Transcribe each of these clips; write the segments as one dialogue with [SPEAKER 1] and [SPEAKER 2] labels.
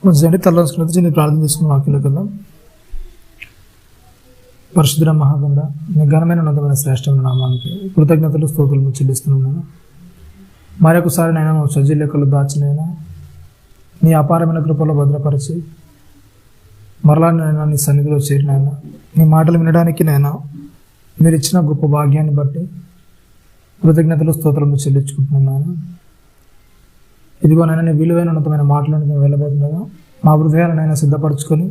[SPEAKER 1] మంచిదండి. తల్లోసుకున్నది నేను ప్రార్థన చేసుకున్న వాక్యంలోకి వెళ్దాం. పరిశుద్ధ మహాగండ ఘనమైన ఉన్నతమైన శ్రేష్టమైన నామానికి కృతజ్ఞతలు స్తోత్రాలు చెల్లిస్తున్నాను. మరొకసారి నైనా మా సజ్జీ లెక్కలు దాచినైనా నీ అపారమైన కృపలో భద్రపరిచి మరలా నైనా నీ సన్నిధిలో చేరినైనా నీ మాటలు వినడానికి నైనా మీరు ఇచ్చిన గొప్ప భాగ్యాన్ని బట్టి కృతజ్ఞతలు స్తోత్రాలు చెల్లించుకుంటున్నాను. ఇదిగోనైనా నీ విలువైన ఉన్నతమైన మాటలను మేము వెళ్ళబోతుండగా మా హృదయాలనైనా సిద్ధపరచుకొని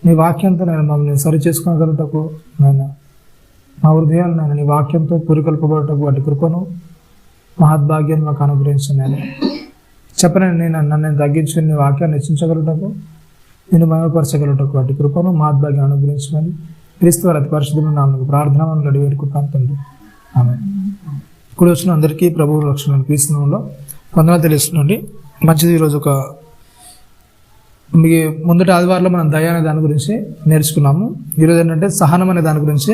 [SPEAKER 1] నీ వాక్యంతో నేను మమ్మల్ని సరి చేసుకోగలుగుటకు నాయన మా హృదయాలనైనా నీ వాక్యంతో పురికొల్పబడటకు వాటి కృపను మహద్భాగ్యాన్ని మాకు అనుగ్రహించున్నాను. చెప్పనని నన్ను తగ్గించుకుని నీ వాక్యాన్ని హెచ్చించగలుగుటకు నేను మయమపరచగలుగుటకు వాటి కృపను మహద్భాగ్యం అనుగ్రహించమని క్రీస్తు వారి అతి పరిశుద్ధమైన నామమున ప్రార్థన మనం అడిగి వేడుకుంటాను తండ్రి. ఆమేన్. ఇప్పుడు వచ్చిన అందరికీ ప్రభువు రక్షణ క్రీస్తు నామములో వందనాలు తెలుస్తుందండి. మంచిది. ఈరోజు ఒక మీకు ముందటి ఆదివారంలో మనం దయ అనే దాని గురించి నేర్చుకున్నాము. ఈరోజు ఏంటంటే సహనం అనే దాని గురించి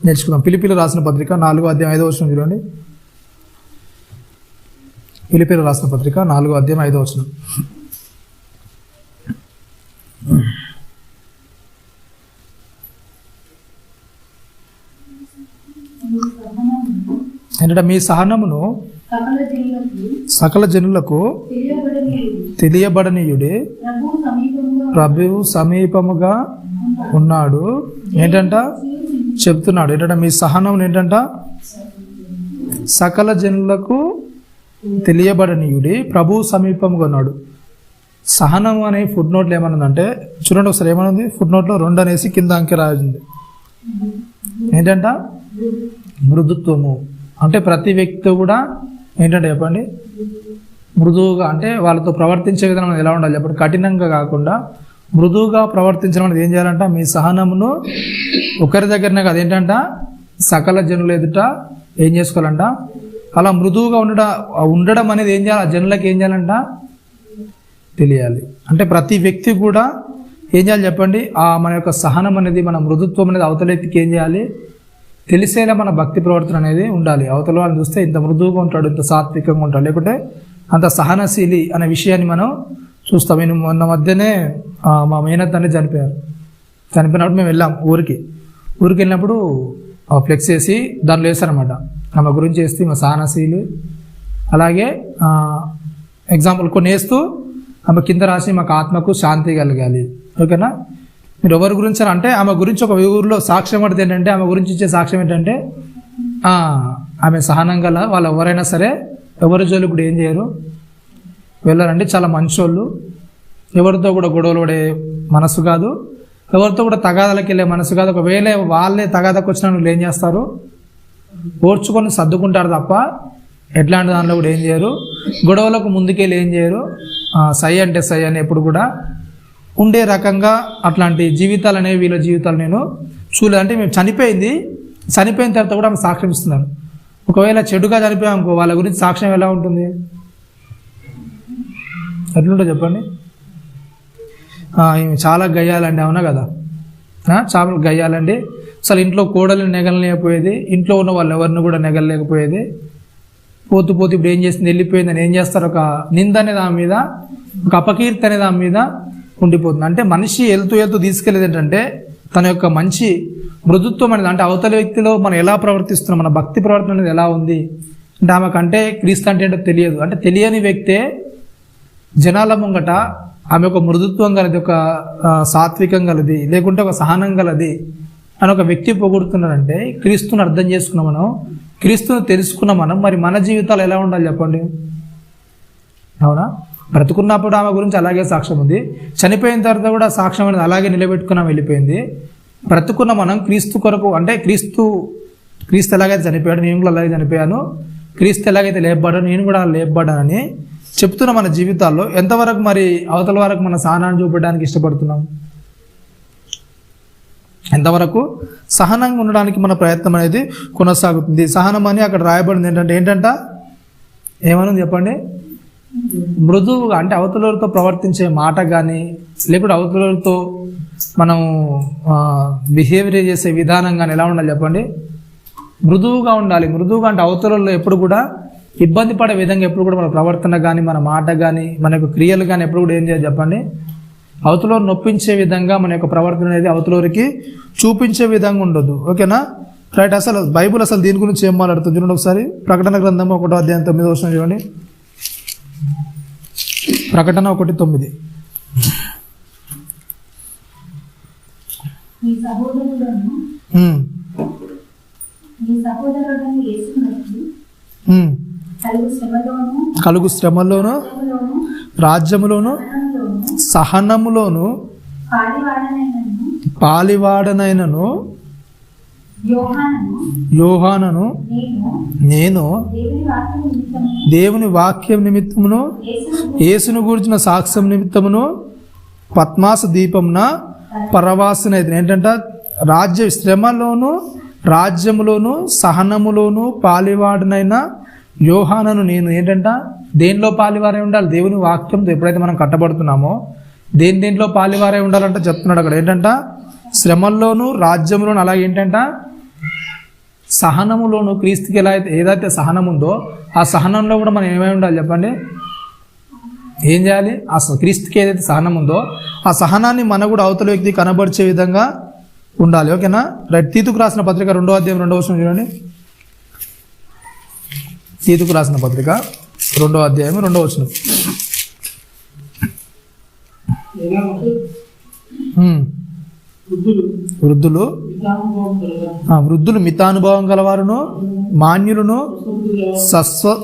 [SPEAKER 1] నేర్చుకున్నాం. ఫిలిప్పీలకు రాసిన పత్రిక 4:5 చూడండి. ఫిలిప్పీలకు రాసిన పత్రిక 4:5 ఏంటంటే మీ సహనమును సకల జనులకు తెలియబడనీయుడే ప్రభువు సమీపముగా ఉన్నాడు. ఏంటంట చెప్తున్నాడు. ఏంటంటే మీ సహనం ఏంటంట సకల జనులకు తెలియబడనీయుడే ప్రభువు సమీపముగా ఉన్నాడు. సహనం అనే ఫుడ్ నోట్లో ఏమన్నదంటే చూడండి ఒకసారి ఏమనుంది. ఫుడ్ నోట్లో 2 అనేసి కింద అంకె రాసింది. ఏంటంట మృదుత్వము. అంటే ప్రతి వ్యక్తి కూడా ఏంటంటే చెప్పండి మృదువుగా, అంటే వాళ్ళతో ప్రవర్తించే విధానం ఎలా ఉండాలి చెప్పండి. కఠినంగా కాకుండా మృదువుగా ప్రవర్తించడం అనేది ఏం చేయాలంట మీ సహనమును ఒకరి దగ్గరనే కాదు ఏంటంట సకల జనుల ఎదుట ఏం చేసుకోవాలంట అలా మృదువుగా ఉండడం అనేది ఏం చేయాలి, ఆ జనులకు ఏం చేయాలంట తెలియాలి. అంటే ప్రతి వ్యక్తి కూడా ఏం చేయాలి చెప్పండి, ఆ మన యొక్క సహనం అనేది మన మృదుత్వం అనేది అవతల వ్యక్తికి ఏం చేయాలి తెలిసేలా మన భక్తి ప్రవర్తన అనేది ఉండాలి. అవతల వాళ్ళని చూస్తే ఇంత మృదువుగా ఉంటాడు, ఇంత సాత్వికంగా ఉంటాడు, లేకుంటే అంత సహనశీలి అనే విషయాన్ని మనం చూస్తాం. నేను మొన్న మధ్యనే మా మేనత్ అనేది చనిపోయినప్పుడు మేము వెళ్ళాం ఊరికి వెళ్ళినప్పుడు ఫ్లెక్స్ వేసి దానిలో వేశారనమాట. ఆమె గురించి వేస్తే మా సహనశీలి, అలాగే ఎగ్జాంపుల్ కొన్ని వేస్తూ ఆమె కింద రాసి మాకు ఆత్మకు శాంతి కలగాలి. ఓకేనా. మీరు ఎవరి గురించి అంటే ఆమె గురించి ఒక ఊరిలో సాక్ష్యం పడితే ఏంటంటే ఆమె గురించి ఇచ్చే సాక్ష్యం ఏంటంటే ఆమె సహనం గల వాళ్ళు ఎవరైనా సరే ఎవరి జోలు కూడా ఏం చేయరు, వెళ్ళారండి. చాలా మంచోళ్ళు, ఎవరితో కూడా గొడవలు పడే మనసు కాదు, ఎవరితో కూడా తగాదాలకు వెళ్ళే మనసు కాదు. ఒకవేళ వాళ్ళే తగాదకు వచ్చిన వాళ్ళు ఏం చేస్తారు, ఓర్చుకొని సర్దుకుంటారు తప్ప ఎట్లాంటి దానిలో కూడా ఏం చేయరు, గొడవలకు ముందుకెళ్ళి ఏం చేయరు. సై అంటే సై అని ఎప్పుడు కూడా ఉండే రకంగా అట్లాంటి జీవితాలు అనేవి వీళ్ళ జీవితాలు నేను చూడలేదు. అంటే మేము చనిపోయిన తర్వాత కూడా ఆమె సాక్ష్యం ఇస్తున్నారు. ఒకవేళ చెడుగా చనిపోయామనుకో వాళ్ళ గురించి సాక్ష్యం ఎలా ఉంటుంది, ఎట్లుంటో చెప్పండి. చాలా గయ్యాలండి, అవునా కదా, చాలా గయ్యాలండి. అసలు ఇంట్లో కోడలు నెగలలేకపోయేది, ఇంట్లో ఉన్న వాళ్ళు ఎవరిని కూడా నెగలలేకపోయేది. పోతూ ఇప్పుడు ఏం చేసింది, వెళ్ళిపోయిందని ఏం చేస్తారు, ఒక నింద అనేది ఆమె మీద, ఒక అపకీర్తి అనేది ఆమె మీద ఉండిపోతుంది. అంటే మనిషి వెళ్తూ తీసుకెళ్ళేది ఏంటంటే తన యొక్క మంచి మృదుత్వం అనేది, అంటే అవతల వ్యక్తిలో మనం ఎలా ప్రవర్తిస్తున్నాం, మన భక్తి ప్రవర్తన అనేది ఎలా ఉంది అంటే ఆమెకంటే క్రీస్తు అంటే ఏంటో తెలియదు. అంటే తెలియని వ్యక్తే జనాల ముంగట ఆమె ఒక మృదుత్వం గలది, ఒక సాత్వికం గలది, లేకుంటే ఒక సహనం గలది అని ఒక వ్యక్తి పొగుడుతున్నారంటే క్రీస్తుని అర్థం చేసుకున్నాం మనం, క్రీస్తుని తెలుసుకున్నాం మనం. మరి మన జీవితాలు ఎలా ఉండాలి చెప్పండి. అవునా. బ్రతుకున్నప్పుడు ఆమె గురించి అలాగే సాక్ష్యం ఉంది, చనిపోయిన తర్వాత కూడా సాక్ష్యం అనేది అలాగే నిలబెట్టుకున్నాం వెళ్ళిపోయింది. బ్రతుకున్న మనం క్రీస్తు కొరకు, అంటే క్రీస్తు ఎలాగైతే చనిపోయాడు నేను కూడా అలాగే చనిపోయాను, క్రీస్తు ఎలాగైతే లేపబడ్డాను నేను కూడా లేపబడ్డానని చెప్తున్న మన జీవితాల్లో ఎంతవరకు మరి అవతల వరకు మన సహనాన్ని చూపడానికి ఇష్టపడుతున్నాం, ఎంతవరకు సహనంగా ఉండడానికి మన ప్రయత్నం అనేది కొనసాగుతుంది. సహనం అని అక్కడ రాయబడింది ఏంటంట ఏమనుంది చెప్పండి, మృదువుగా. అంటే అవతలతో ప్రవర్తించే మాట కానీ లేకుంటే అవతలతో మనం బిహేవియర్ చేసే విధానం కానీ ఎలా ఉండాలి చెప్పండి, మృదువుగా ఉండాలి. మృదువుగా అంటే అవతలలో ఎప్పుడు కూడా ఇబ్బంది పడే విధంగా ఎప్పుడు కూడా మన ప్రవర్తన కానీ మన మాట కానీ మన యొక్క క్రియలు కానీ ఎప్పుడు కూడా ఏం చేయాలి చెప్పండి, అవతలోరు నొప్పించే విధంగా మన యొక్క ప్రవర్తన అనేది అవతలోరికి చూపించే విధంగా ఉండదు. ఓకేనా? రైట్. అసలు బైబుల్ అసలు దీని గురించి ఏం మాట్లాడుతుంది చూడండి ఒకసారి. ప్రకటన గ్రంథము 1:9 చూడండి. ప్రకటన 1:9. కలుగు శ్రమలోను రాజ్యములోను సహనములోను పాలివాడనైనను యోహానను నేను దేవుని వాక్యం నిమిత్తమును యేసును గురించిన సాక్ష్యం నిమిత్తమును పద్మాస దీపమున పరవాసనైతే ఏంటంటే శ్రమలోను రాజ్యములోను సహనములోను పాలివాడనైన యోహానను నేను ఏంటంట దేనిలో పాలివారే ఉండాలి, దేవుని వాక్యంతో ఎప్పుడైతే మనం కట్టబడుతున్నామో దేంట్లో పాలివారే ఉండాలంటే చెప్తున్నాడు అక్కడ. ఏంటంట శ్రమల్లోను రాజ్యంలోను అలాగే ఏంటంట సహనములోను క్రీస్తుకి ఎలా అయితే ఏదైతే సహనం ఉందో ఆ సహనంలో కూడా మనం ఏమై ఉండాలి చెప్పండి, ఏం చేయాలి? ఆ క్రీస్తుకి ఏదైతే సహనం ఉందో ఆ సహనాన్ని మన కూడా అవతల వ్యక్తి కనబరిచే విధంగా ఉండాలి. ఓకేనా? రైట్. తీతుకు రాసిన పత్రిక 2:2 చూడండి. తీతుకు రాసిన పత్రిక 2:2 వృద్ధులు మితానుభవం గలవారును మాన్యులను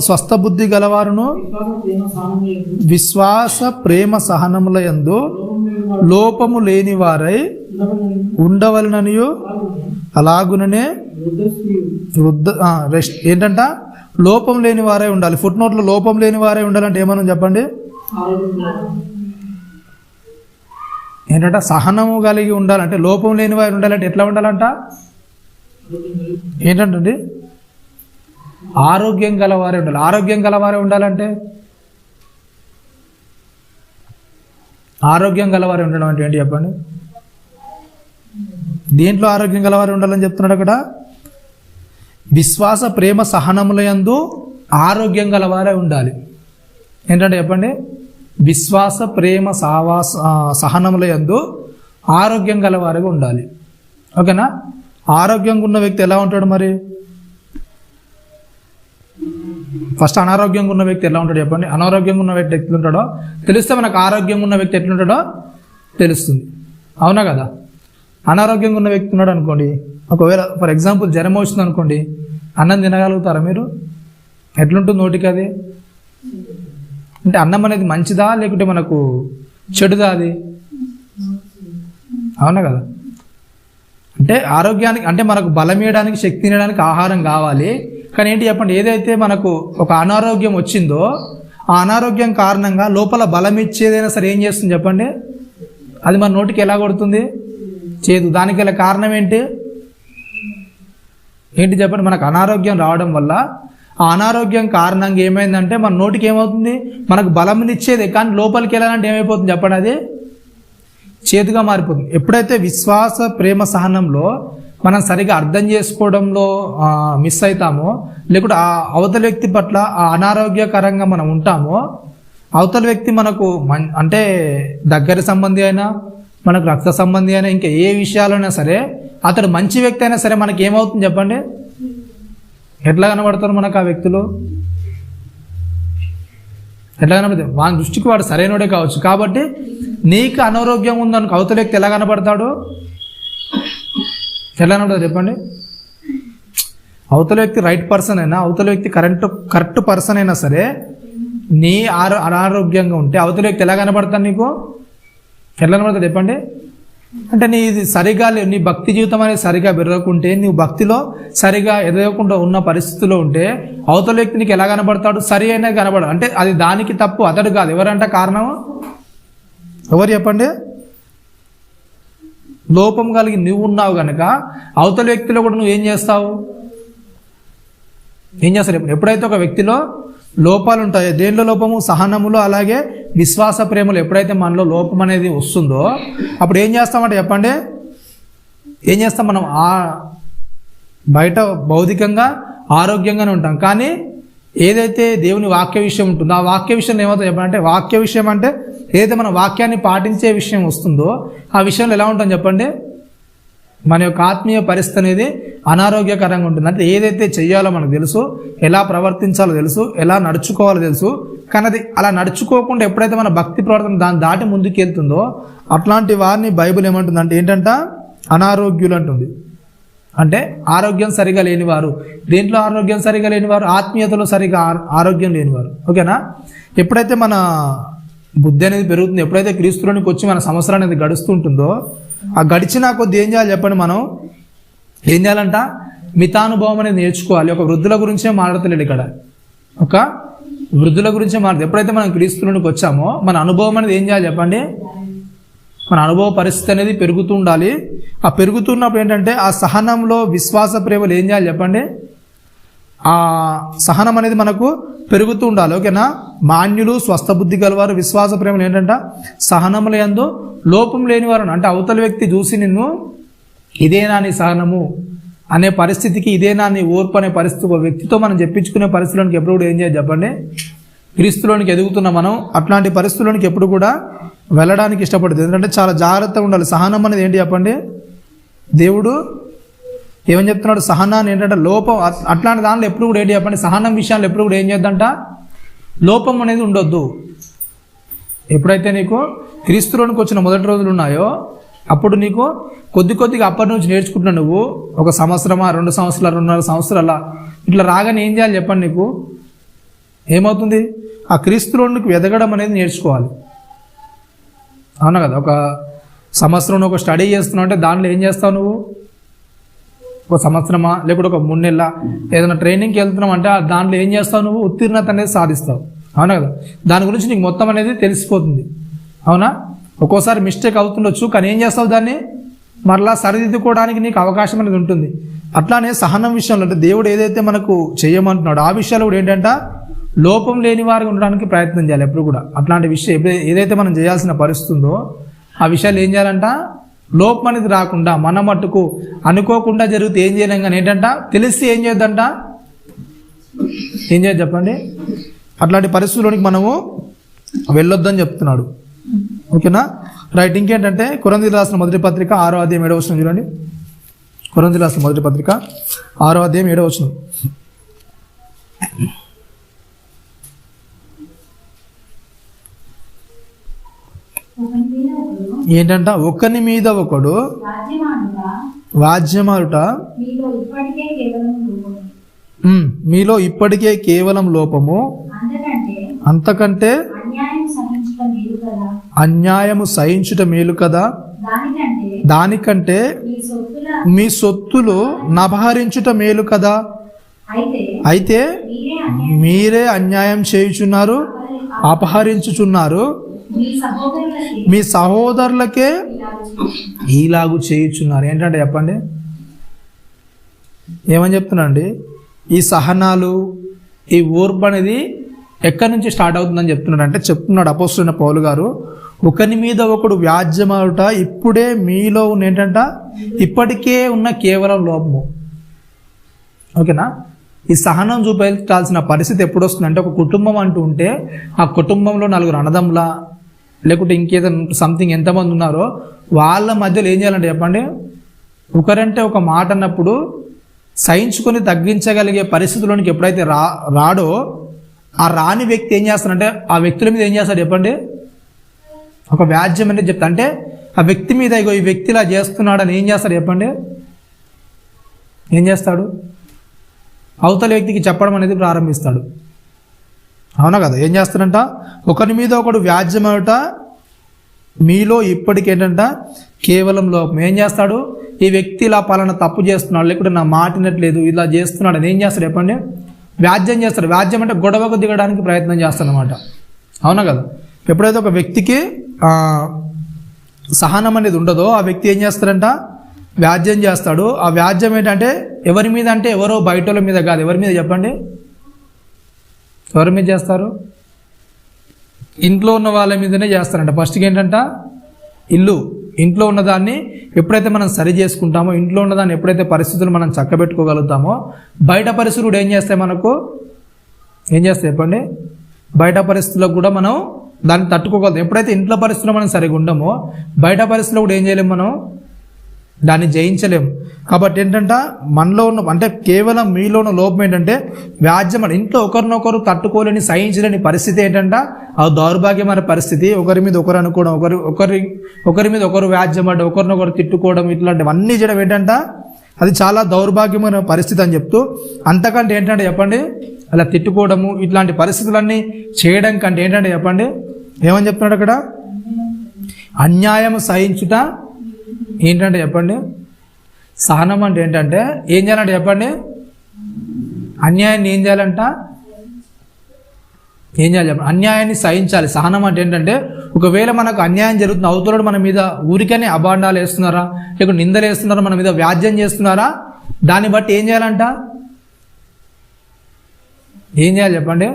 [SPEAKER 1] స్వస్థ బుద్ధి గలవారును విశ్వాస ప్రేమ సహనముల యందు లోపము లేని వారై ఉండవలననియు అలాగుననే ఏంటంట లోపం లేని వారే ఉండాలి. ఫుట్ నోట్లో లోపం లేని వారే ఉండాలంటే ఏమన్నా చెప్పండి, ఏంటంటే సహనము కలిగి ఉండాలంటే లోపం లేని వారు ఉండాలంటే ఎట్లా ఉండాలంట, ఏంటంటే ఆరోగ్యం గలవారే ఉండాలి. ఆరోగ్యం గలవారే ఉండాలంటే ఆరోగ్యం గలవారే ఉండడం అంటే ఏంటి చెప్పండి, దేంట్లో ఆరోగ్యం గలవారే ఉండాలని చెప్తున్నాడు అక్కడ. విశ్వాస ప్రేమ సహనముల యందు ఆరోగ్యం గలవారే ఉండాలి. ఏంటంటే చెప్పండి, విశ్వాస ప్రేమ సహనముల యందు ఆరోగ్యం గలవారిగా ఉండాలి. ఓకేనా? ఆరోగ్యంగా ఉన్న వ్యక్తి ఎలా ఉంటాడు మరి? ఫస్ట్ అనారోగ్యంగా ఉన్న వ్యక్తి ఎలా ఉంటాడు చెప్పండి. అనారోగ్యంగా ఉన్న వ్యక్తి ఎట్లుంటాడో తెలిస్తే మనకు ఆరోగ్యంగా ఉన్న వ్యక్తి ఎట్లుంటాడో తెలుస్తుంది. అవునా కదా? అనారోగ్యంగా ఉన్న వ్యక్తి ఉన్నాడు అనుకోండి, ఒకవేళ ఫర్ ఎగ్జాంపుల్ జ్వరం వచ్చింది అనుకోండి, అన్నం తినగలుగుతారా మీరు? ఎట్లుంటుంది నోటికి అది? అంటే అన్నం అనేది మంచిదా లేకుంటే మనకు చెడుదా అది? అవునా కదా? అంటే ఆరోగ్యానికి అంటే మనకు బలం ఇవ్వడానికి శక్తి ఇవ్వడానికి ఆహారం కావాలి. కానీ ఏంటి చెప్పండి, ఏదైతే మనకు ఒక అనారోగ్యం వచ్చిందో ఆ అనారోగ్యం కారణంగా లోపల బలం ఇచ్చేదైనా సరే ఏం చేస్తుంది చెప్పండి, అది మన నోటికి ఎలా కొడుతుంది? చేదు. దానికి గల కారణం ఏంటి చెప్పండి, మనకు అనారోగ్యం రావడం వల్ల ఆ అనారోగ్యం కారణంగా ఏమైందంటే మన నోటికి ఏమవుతుంది, మనకు బలంనిచ్చేది కానీ లోపలికి వెళ్ళాలంటే ఏమైపోతుంది చెప్పండి, అది చేదుగా మారిపోతుంది. ఎప్పుడైతే విశ్వాస ప్రేమ సహనంలో మనం సరిగా అర్థం చేసుకోవడంలో మిస్ అవుతామో, లేకుంటే ఆ అవతల వ్యక్తి పట్ల ఆ అనారోగ్యకరంగా మనం ఉంటామో, అవతల వ్యక్తి మనకు అంటే దగ్గర సంబంధి అయినా మనకు రక్త సంబంధి అయినా ఇంకా ఏ విషయాలైనా సరే అతడు మంచి వ్యక్తి అయినా సరే మనకి ఏమవుతుంది చెప్పండి, ఎట్లా కనబడతారు మనకు ఆ వ్యక్తులు? ఎట్లా కనబడతారు? వాని దృష్టికి వాడు సరైనడే కావచ్చు. కాబట్టి నీకు అనారోగ్యం ఉందనుకో అవతల వ్యక్తి ఎలా కనబడతాడు? ఎట్లా కనబడతాడు చెప్పండి? అవతల వ్యక్తి రైట్ పర్సన్ అయినా అవతల వ్యక్తి కరెక్ట్ పర్సన్ అయినా సరే నీ అనారోగ్యంగా ఉంటే అవతల వ్యక్తి ఎలా కనబడతాడు నీకు? ఎట్లా కనబడతాడు చెప్పండి? అంటే నీది సరిగా నీ భక్తి జీవితం అనేది సరిగా పెరగకుంటే, నువ్వు భక్తిలో సరిగా ఎదగకుండా ఉన్న పరిస్థితిలో ఉంటే అవతల వ్యక్తి నీకు ఎలా కనబడతాడు? సరి అయినా కనబడదు. అంటే అది దానికి తప్పు అతడు కాదు. ఎవరంట కారణం? ఎవరు చెప్పండి? లోపం కలిగి నువ్వు ఉన్నావు కనుక అవతల వ్యక్తిలో కూడా నువ్వు ఏం చేస్తావు? ఎప్పుడైతే ఒక వ్యక్తిలో లోపాలు ఉంటాయో, దేనిలో లోపము? సహనములో అలాగే విశ్వాస ప్రేమలో ఎప్పుడైతే మనలో లోపం అనేది వస్తుందో అప్పుడు ఏం చేస్తామంటే చెప్పండి, ఏం చేస్తాం మనం? బయట భౌతికంగా ఆరోగ్యంగానే ఉంటాం, కానీ ఏదైతే దేవుని వాక్య విషయం ఉంటుందో ఆ వాక్య విషయం ఏమవుతుందో చెప్పండి, వాక్య విషయం అంటే ఏదైతే మన వాక్యాన్ని పాటించే విషయం వస్తుందో ఆ విషయంలో ఎలా ఉంటుంది చెప్పండి, మన యొక్క ఆత్మీయ పరిస్థితి అనేది అనారోగ్యకరంగా ఉంటుంది. అంటే ఏదైతే చెయ్యాలో మనకు తెలుసు, ఎలా ప్రవర్తించాలో తెలుసు, ఎలా నడుచుకోవాలో తెలుసు, కానీ అది అలా నడుచుకోకుండా ఎప్పుడైతే మన భక్తి ప్రవర్తన దాన్ని దాటి ముందుకు వెళ్తుందో అట్లాంటి వారిని బైబిల్ ఏమంటుంది ఏంటంట, అనారోగ్యులు అంటుంది. అంటే ఆరోగ్యం సరిగా లేనివారు. దేంట్లో ఆరోగ్యం సరిగా లేనివారు? ఆత్మీయతలో సరిగా ఆరోగ్యం లేనివారు. ఓకేనా? ఎప్పుడైతే మన బుద్ధి అనేది పెరుగుతుంది, ఎప్పుడైతే క్రీస్తులోనికి వచ్చి మన సంవత్సరం అనేది గడుస్తుంటుందో ఆ గడిచిన కొద్ది ఏం చేయాలి చెప్పండి, మనం ఏం చేయాలంట, మితానుభవం అనేది నేర్చుకోవాలి. ఒక వృద్ధుల గురించే మాట్లాడతలేడు ఇక్కడ, ఒక వృద్ధుల గురించే మాట్లాడుతుంది. ఎప్పుడైతే మనం క్రీస్తులోనికి వచ్చామో మన అనుభవం అనేది ఏం చేయాలి చెప్పండి, మన అనుభవ పరిస్థితి అనేది పెరుగుతూ ఉండాలి. ఆ పెరుగుతున్నప్పుడు ఏంటంటే ఆ సహనంలో విశ్వాస ప్రేమలు ఏం చేయాలి చెప్పండి, ఆ సహనం అనేది మనకు పెరుగుతూ ఉండాలి. ఓకేనా? మాన్యులు, స్వస్థ బుద్ధి గలవారు, విశ్వాస ప్రేమలు ఏంటంట, సహనములు యందు లోపం లేనివారు. అంటే అవతల వ్యక్తి చూసి నిన్ను ఇదేనా నీ సహనము అనే పరిస్థితికి, ఇదేనా నీ ఓర్పు అనే పరిస్థితి ఒక వ్యక్తితో మనం చెప్పించుకునే పరిస్థితుల్లోనికి ఎప్పుడు కూడా ఏం చేయాలి చెప్పండి, క్రీస్తులోనికి ఎదుగుతున్నాం మనం, అట్లాంటి పరిస్థితుల్లోనికి ఎప్పుడు కూడా వెళ్ళడానికి ఇష్టపడుతుంది. ఎందుకంటే చాలా జాగ్రత్తగా ఉండాలి. సహనం అనేది ఏంటి చెప్పండి, దేవుడు ఏమని చెప్తున్నాడు, సహనాన్ని ఏంటంటే లోపం, అట్లాంటి దాంట్లో ఎప్పుడు కూడా ఏంటి చెప్పండి, సహనం విషయాల్లో ఎప్పుడు కూడా ఏం చేద్దంట, లోపం అనేది ఉండొద్దు. ఎప్పుడైతే నీకు క్రీస్తులోనికి వచ్చిన మొదటి రోజులు ఉన్నాయో అప్పుడు నీకు కొద్దిగా అప్పటి నుంచి నేర్చుకుంటున్నావు. నువ్వు ఒక సంవత్సరమా, 2 సంవత్సరాలు, 2.5 సంవత్సరాల ఇట్లా రాగానే ఏం చేయాలి చెప్పండి, నీకు ఏమవుతుంది, ఆ క్రీస్తులోనికి ఎదగడం అనేది నేర్చుకోవాలి. అవునా కదా? ఒక సంవత్సరం ఒక స్టడీ చేస్తున్నావు అంటే దాంట్లో ఏం చేస్తావు నువ్వు, ఒక సంవత్సరమా లేకపోతే ఒక 3 నెలల ఏదైనా ట్రైనింగ్కి వెళ్తున్నావు అంటే దాంట్లో ఏం చేస్తావు నువ్వు, ఉత్తీర్ణత అనేది సాధిస్తావు. అవునా కదా? దాని గురించి నీకు మొత్తం అనేది తెలిసిపోతుంది. అవునా? ఒక్కోసారి మిస్టేక్ అవుతుండొచ్చు, కానీ ఏం చేస్తావు, దాన్ని మరలా సరిదిద్దుకోవడానికి నీకు అవకాశం అనేది ఉంటుంది. అట్లానే సహనం విషయంలో అంటే దేవుడు ఏదైతే మనకు చేయమంటున్నాడో ఆ విషయాలు కూడా ఏంటంటే లోపం లేని వారికి ఉండడానికి ప్రయత్నం చేయాలి ఎప్పుడు కూడా. అట్లాంటి విషయం ఏదైతే మనం చేయాల్సిన పరిస్థితి ఉందో ఆ విషయాలు ఏం చేయాలంట, లోపం అనేది రాకుండా మన మట్టుకు అనుకోకుండా జరిగితే ఏం చేయలేం, కానీ ఏంటంట తెలిసి ఏం చేయొద్దంట, ఏం చేయొద్దు చెప్పండి, అట్లాంటి పరిస్థితుల్లోనికి మనము వెళ్ళొద్దని చెప్తున్నాడు. ఓకేనా? రైట్. ఇంకేంటంటే కొరింథీయులకు రాసిన మొదటి పత్రిక 6వ అధ్యాయం 7వ వచనం చూడండి. కొరింథీయులకు రాసిన మొదటి పత్రిక 6వ అధ్యాయం 7వ వచనం. ఏంటంట, ఒకని మీద ఒకడు వాజ్యమారుట మీలో ఇప్పటికే కేవలం లోపము, అంతకంటే అన్యాయము సహించుట మేలు కదా, దానికంటే మీ సొత్తులు నపహరించుట మేలు కదా. అయితే మీరే అన్యాయం చేయుచున్నారు, అపహరించుచున్నారు, మీ సహోదరులకే ఈలాగు చేయుచున్నారు. ఏంటంటే చెప్పండి, ఏమని చెప్తున్నాండి, ఈ సహనాలు, ఈ ఓర్పు అనేది ఎక్కడి నుంచి స్టార్ట్ అవుతుందని చెప్తున్నాడు. అంటే చెప్తున్నాడు అపోస్తలుడైన పౌలు గారు, ఒకని మీద ఒకడు వ్యాజ్యమాడుట ఇప్పుడే మీలో ఉన్న ఏంటంట, ఇప్పటికే ఉన్న కేవలం లోపము. ఓకేనా? ఈ సహనం చూపించాల్సిన పరిస్థితి ఎప్పుడు వస్తుందంటే, ఒక కుటుంబం అంటూ ఉంటే ఆ కుటుంబంలో 4 అన్నదమ్ముల లేకుంటే ఇంకేదైనా సంథింగ్ ఎంతమంది ఉన్నారో వాళ్ళ మధ్యలో ఏం చేయాలంటే చెప్పండి, ఒకరంటే ఒక మాట అన్నప్పుడు సహించుకొని తగ్గించగలిగే పరిస్థితుల్లోనికి ఎప్పుడైతే రాడో ఆ రాని వ్యక్తి ఏం చేస్తాడంటే ఆ వ్యక్తుల మీద ఏం చేస్తాడు చెప్పండి, ఒక వ్యాజ్యం అనేది చెప్తా. అంటే ఆ వ్యక్తి మీద ఇగో ఈ వ్యక్తి ఇలా చేస్తున్నాడని ఏం చేస్తాడు చెప్పండి, ఏం చేస్తాడు, అవతల వ్యక్తికి చెప్పడం అనేది ప్రారంభిస్తాడు. అవునా కదా? ఏం చేస్తాడంట, ఒకరి మీద ఒకడు వ్యాజ్యమట మీలో ఇప్పటికేంటంట కేవలం లోపం. ఏం చేస్తాడు, ఈ వ్యక్తి ఇలా పలానా తప్పు చేస్తున్నాడు, లేకుంటే నా మాటినట్లేదు, ఇలా చేస్తున్నాడు అని ఏం చేస్తాడు చెప్పండి, వ్యాజ్యం చేస్తాడు. వ్యాజ్యం అంటే గొడవకు దిగడానికి ప్రయత్నం చేస్తాడు అనమాట. అవునా కదా? ఎప్పుడైతే ఒక వ్యక్తికి సహనం అనేది ఉండదో ఆ వ్యక్తి ఏం చేస్తాడంట, వ్యాజ్యం చేస్తాడు. ఆ వ్యాజ్యం ఏంటంటే ఎవరి మీద అంటే ఎవరో బయటల మీద కాదు, ఎవరి మీద చెప్పండి, ఎవరి మీద చేస్తారు, ఇంట్లో ఉన్న వాళ్ళ మీదనే చేస్తారంట. ఫస్ట్కి ఏంటంట ఇంట్లో ఉన్నదాన్ని ఎప్పుడైతే మనం సరి చేసుకుంటామో, ఇంట్లో ఉన్నదాన్ని ఎప్పుడైతే పరిస్థితులు మనం చక్కబెట్టుకోగలుగుతామో, బయట పరిస్థితులు ఏం చేస్తాయి, మనకు ఏం చేస్తాయి చెప్పండి, బయట పరిస్థితుల్లో కూడా మనం దాన్ని తట్టుకోగలుగుతాం. ఎప్పుడైతే ఇంట్లో పరిస్థితుల్లో మనం సరిగా ఉండమో బయట పరిస్థితుల్లో కూడా ఏం చేయలేము, మనం దాన్ని జయించలేము. కాబట్టి ఏంటంటే మనలో ఉన్న అంటే కేవలం మీలో ఉన్న లోపం ఏంటంటే వ్యాజ్యం. ఇంట్లో ఒకరినొకరు తట్టుకోలేని సహించలేని పరిస్థితి ఏంటంటే ఆ దౌర్భాగ్యమైన పరిస్థితి. ఒకరి మీద ఒకరు అనుకోవడం, ఒకరి మీద ఒకరు వ్యాజ్యం పడడం, ఒకరినొకరు తిట్టుకోవడం, ఇట్లాంటివన్నీ చేయడం ఏంటంటే అది చాలా దౌర్భాగ్యమైన పరిస్థితి అని చెప్తూ, అంతకంటే ఏంటంటే చెప్పండి అలా తిట్టుకోవడము ఇట్లాంటి పరిస్థితులన్నీ చేయడం కంటే ఏంటంటే చెప్పండి ఏమని చెప్తున్నాడు అక్కడ, అన్యాయం సహించుట ఏంటంటే చెప్పండి సహనం అంటే ఏంటంటే ఏం చేయాలంటే చెప్పండి, అన్యాయాన్ని ఏం చేయాలంట, ఏం చేయాలి చెప్పండి, అన్యాయాన్ని సహించాలి. సహనం అంటే ఏంటంటే ఒకవేళ మనకు అన్యాయం జరుగుతుంది, అవతలడు మన మీద ఊరికనే అభాండాలు వేస్తున్నారా, లేకుంటే నిందలు వేస్తున్నారా, మన మీద వ్యాజ్యం చేస్తున్నారా, దాన్ని బట్టి ఏం చేయాలంట, ఏం చేయాలి చెప్పండి,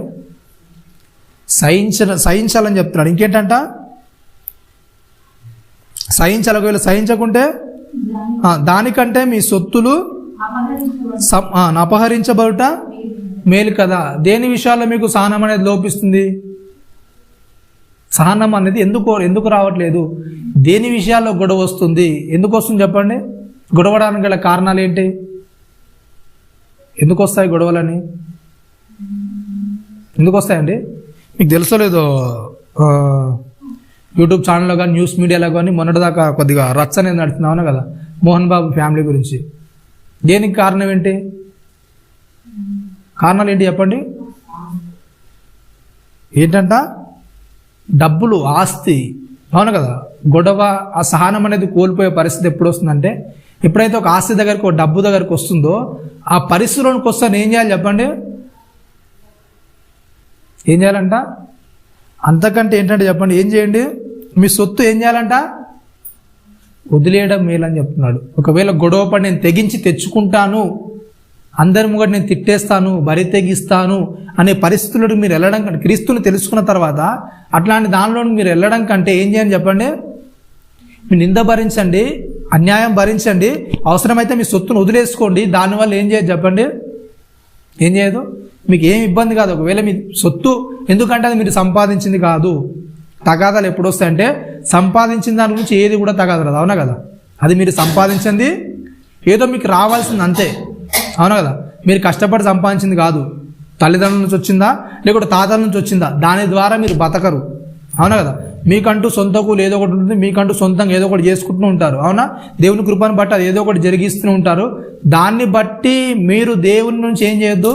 [SPEAKER 1] సహించాలని చెప్తున్నాడు. ఇంకేంటంట సహించాలి. ఒకవేళ సహించకుంటే దానికంటే మీ సొత్తులు అపహరించబడుట మేలు కదా. దేని విషయాల్లో మీకు సహనం అనేది లోపిస్తుంది, సహనం అనేది ఎందుకు రావట్లేదు, దేని విషయాల్లో గొడవ వస్తుంది, ఎందుకు వస్తుంది చెప్పండి, గొడవడానికి గల కారణాలు ఏంటి, ఎందుకు వస్తాయి గొడవలని, ఎందుకు వస్తాయండి మీకు తెలుసో లేదో, యూట్యూబ్ ఛానల్లో కానీ న్యూస్ మీడియాలో కానీ మొన్నటిదాకా కొద్దిగా రచ్చ అనేది నడుస్తున్నాను కదా మోహన్ బాబు ఫ్యామిలీ గురించి. దేనికి కారణం ఏంటి, కారణాలు ఏంటి చెప్పండి, ఏంటంట డబ్బులు, ఆస్తి, అవును కదా. గొడవ, ఆ సహనం అనేది కోల్పోయే పరిస్థితి ఎప్పుడు వస్తుందంటే ఎప్పుడైతే ఒక ఆస్తి దగ్గరికి ఒక డబ్బు దగ్గరికి వస్తుందో ఆ పరిస్థితిలోనికి వస్తాను ఏం చేయాలి చెప్పండి, ఏం చేయాలంట, అంతకంటే ఏంటంటే చెప్పండి ఏం చేయండి, మీ సొత్తు ఏం చేయాలంట వదిలేయడం మేలని చెప్తున్నాడు. ఒకవేళ గొడవ పడి నేను తెగించి తెచ్చుకుంటాను, అందరి ముంగట నేను తిట్టేస్తాను, బరి తెగిస్తాను అనే పరిస్థితుల్లో మీరు వెళ్ళడం కంటే, క్రీస్తుని తెలుసుకున్న తర్వాత అట్లాంటి దానిలో మీరు వెళ్ళడం కంటే ఏం చేయండి చెప్పండి, మీ నింద భరించండి, అన్యాయం భరించండి, అవసరమైతే మీ సొత్తును వదిలేసుకోండి. దానివల్ల ఏం చేయదు చెప్పండి, ఏం చేయదు, మీకు ఏం ఇబ్బంది కాదు. ఒకవేళ మీ సొత్తు ఎందుకంటే అది మీరు సంపాదించింది కాదు. తగాదాలు ఎప్పుడు వస్తాయంటే సంపాదించిన దాని గురించి ఏది కూడా తగాదు కదా, అవునా కదా. అది మీరు సంపాదించింది ఏదో మీకు రావాల్సింది అంతే, అవునా కదా. మీరు కష్టపడి సంపాదించింది కాదు, తల్లిదండ్రుల నుంచి వచ్చిందా లేకుంటే తాతల నుంచి వచ్చిందా, దాని ద్వారా మీరు బతకరు, అవునా కదా. మీకంటూ సొంతకు ఏదో ఒకటి ఉంటుంది, మీకంటూ సొంతంగా ఏదో ఒకటి చేసుకుంటూ ఉంటారు, అవునా. దేవుని కృపను బట్టి అది ఏదో ఒకటి జరిగిస్తూ ఉంటారు. దాన్ని బట్టి మీరు దేవుని నుంచి ఏం చేయొద్దు,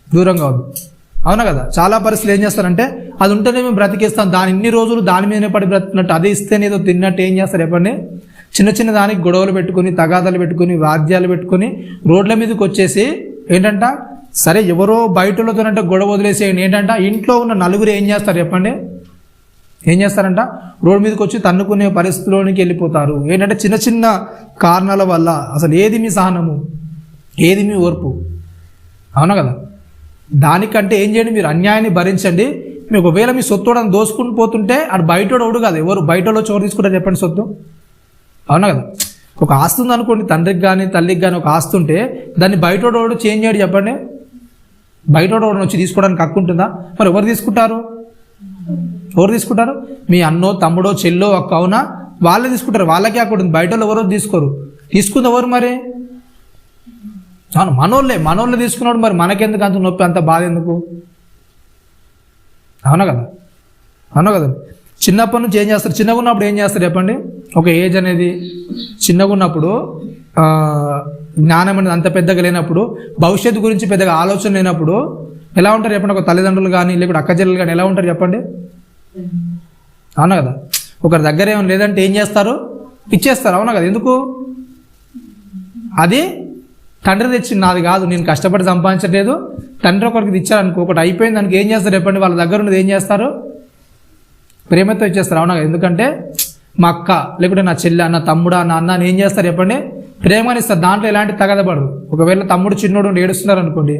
[SPEAKER 1] దూరంగా వద్దు, అవునా కదా. చాలా పరిస్థితులు ఏం చేస్తారంటే అది ఉంటేనే మేము బ్రతికేస్తాం, దాని ఇన్ని రోజులు దాని మీదనే పడి బ్రతికినట్టు, అదే ఇస్తేనే ఏదో తిన్నట్టు ఏం చేస్తారు చెప్పండి, చిన్న చిన్న దానికి గొడవలు పెట్టుకుని, తగాదాలు పెట్టుకుని, వాద్యాలు పెట్టుకుని రోడ్ల మీదకి వచ్చేసి ఏంటంట, సరే ఎవరో బయటలతోనంటే గొడవ వదిలేసేయండి, ఏంటంట ఇంట్లో ఉన్న నలుగురు ఏం చేస్తారు చెప్పండి, ఏం చేస్తారంట రోడ్డు మీదకి వచ్చి తన్నుకునే పరిస్థితిలోనికి వెళ్ళిపోతారు. ఏంటంటే చిన్న చిన్న కారణాల వల్ల. అసలు ఏది మీ సహనము, ఏది మీ ఓర్పు, అవునా కదా. దానికంటే ఏం చేయండి, మీరు అన్యాయాన్ని భరించండి. మీకు ఒకవేళ మీ సొత్తు దోసుకుని పోతుంటే అది బయటోడు కాదు, ఎవరు బయటలో చోరు తీసుకుంటారు చెప్పండి సొత్తు, అవునా కదా. ఒక ఆస్తి ఉంది అనుకోండి, తండ్రికి కానీ తల్లికి కానీ ఒక ఆస్తి ఉంటే దాన్ని బయటోడు చేంజ్ చేయడు చెప్పండి, బయటోడు వచ్చి తీసుకోవడానికి హక్కు ఉంటుందా, మరి ఎవరు తీసుకుంటారు, ఎవరు తీసుకుంటారు, మీ అన్నో తమ్ముడో చెల్లో అక్క, అవునా, వాళ్ళే తీసుకుంటారు, వాళ్ళకే హక్కు ఉంటుంది, బయటోళ్ళు ఎవరో తీసుకోరు. తీసుకుంది ఎవరు మరి, అవును మనోళ్ళే తీసుకున్నాడు, మరి మనకెందుకు అంత నొప్పి, అంత బాధ ఎందుకు, అవునా కదా, అవునా కదా. చిన్నప్పటి నుంచి ఏం చేస్తారు, చిన్నగా ఉన్నప్పుడు ఏం చేస్తారు చెప్పండి, ఒక ఏజ్ అనేది చిన్నగా ఉన్నప్పుడు జ్ఞానం అనేది అంత పెద్దగా లేనప్పుడు, భవిష్యత్తు గురించి పెద్దగా ఆలోచన లేనప్పుడు ఎలా ఉంటారు చెప్పండి, ఒక తల్లిదండ్రులు కానీ లేకపోతే అక్క చెల్లెలు కానీ ఎలా ఉంటారు చెప్పండి, అవునా కదా. ఒకరి దగ్గర ఏమైనా లేదంటే ఏం చేస్తారు, ఇచ్చేస్తారు, అవునా కదా. ఎందుకు, అది తండ్రి తెచ్చింది, నాది కాదు, నేను కష్టపడి సంపాదించలేదు, తండ్రి ఒకరికి ఇచ్చారనుకో, ఒకటి అయిపోయింది దానికి ఏం చేస్తారు చెప్పండి, వాళ్ళ దగ్గర ఉన్నది ఏం చేస్తారు, ప్రేమతో ఇచ్చేస్తారు, అవునా. ఎందుకంటే మా అక్క లేకుంటే నా చెల్లె, నా తమ్ముడా, నా అన్న ఏం చేస్తారు చెప్పండి, ప్రేమని ఇస్తారు. దాంట్లో ఎలాంటి తగదపడరు. ఒకవేళ తమ్ముడు చిన్నోడు ఏడుస్తున్నారు అనుకోండి,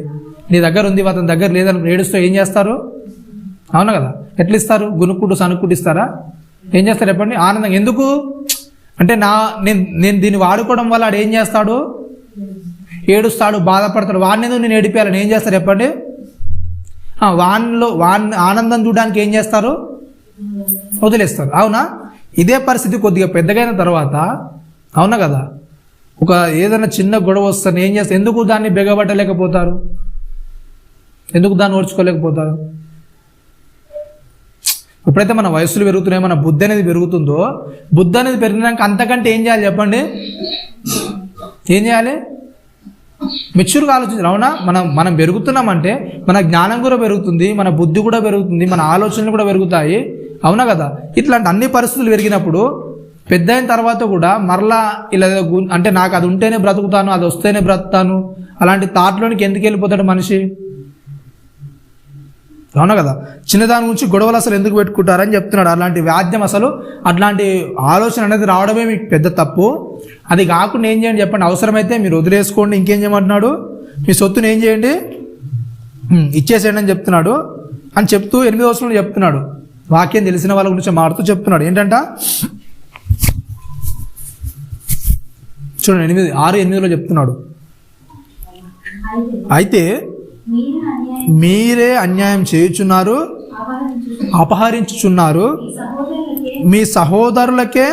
[SPEAKER 1] నీ దగ్గర ఉంది అతని దగ్గర లేదని ఏడుస్తూ ఏం చేస్తారు, అవునా కదా. ఎట్లా ఇస్తారు, గునుక్కుంటూ సనుక్కుంటూ ఇస్తారా, ఏం చేస్తారు చెప్పండి, ఆనందంగా. ఎందుకు అంటే నేను దీన్ని వాడుకోవడం వల్ల ఆడు ఏం చేస్తాడు, ఏడుస్తాడు, బాధపడతాడు, వాడిని నేను ఏడిపేయాలని ఏం చేస్తారు చెప్పండి, వాన్ ఆనందం చూడడానికి ఏం చేస్తారు? వదిలేస్తారు. అవునా? ఇదే పరిస్థితి కొద్దిగా పెద్దగైన తర్వాత, అవునా కదా, ఒక ఏదైనా చిన్న గొడవ వస్తాను ఏం చేస్తారు? ఎందుకు దాన్ని బిగబట్టలేకపోతారు? ఎందుకు దాన్ని ఓర్చుకోలేకపోతారు? ఎప్పుడైతే మన వయసులు పెరుగుతున్నాయో, మన బుద్ధి అనేది పెరుగుతుందో, బుద్ధి అనేది పెరిగినాక అంతకంటే ఏం చేయాలి చెప్పండి? ఏం చేయాలి? మెచ్యూర్గా ఆలోచించాలి. అవునా? మనం పెరుగుతున్నామంటే మన జ్ఞానం కూడా పెరుగుతుంది, మన బుద్ధి కూడా పెరుగుతుంది, మన ఆలోచనలు కూడా పెరుగుతాయి. అవునా కదా? ఇట్లాంటి అన్ని పరిస్థితులు పెరిగినప్పుడు పెద్ద అయిన తర్వాత కూడా మరలా ఇలా అంటే నాకు అది ఉంటేనే బ్రతుకుతాను, అది వస్తేనే బ్రతుకుతాను, అలాంటి థాట్లోనికి ఎందుకు వెళ్ళిపోతాడు మనిషి? అవునా కదా? చిన్నదాని గురించి గొడవలు అసలు ఎందుకు పెట్టుకుంటారని చెప్తున్నాడు. అలాంటి వ్యాధ్యం అసలు అట్లాంటి ఆలోచన అనేది రావడమే మీకు పెద్ద తప్పు. అది కాకుండా ఏం చేయండి చెప్పండి? అవసరమైతే మీరు వదిలేసుకోండి. ఇంకేం చేయమంటున్నాడు? మీ సొత్తుని ఏం చేయండి? ఇచ్చేసేయండి అని చెప్తున్నాడు. అని చెప్తూ 8వ వచనంలో చెప్తున్నాడు. వాక్యం తెలిసిన వాళ్ళ గురించి మారుతూ చెప్తున్నాడు. ఏంటంట? చూడండి 6:8లో చెప్తున్నాడు. అయితే మీరే అన్యాయం చేయుచున్నారు, అపహరించుచున్నారు, మీ సహోదరులకే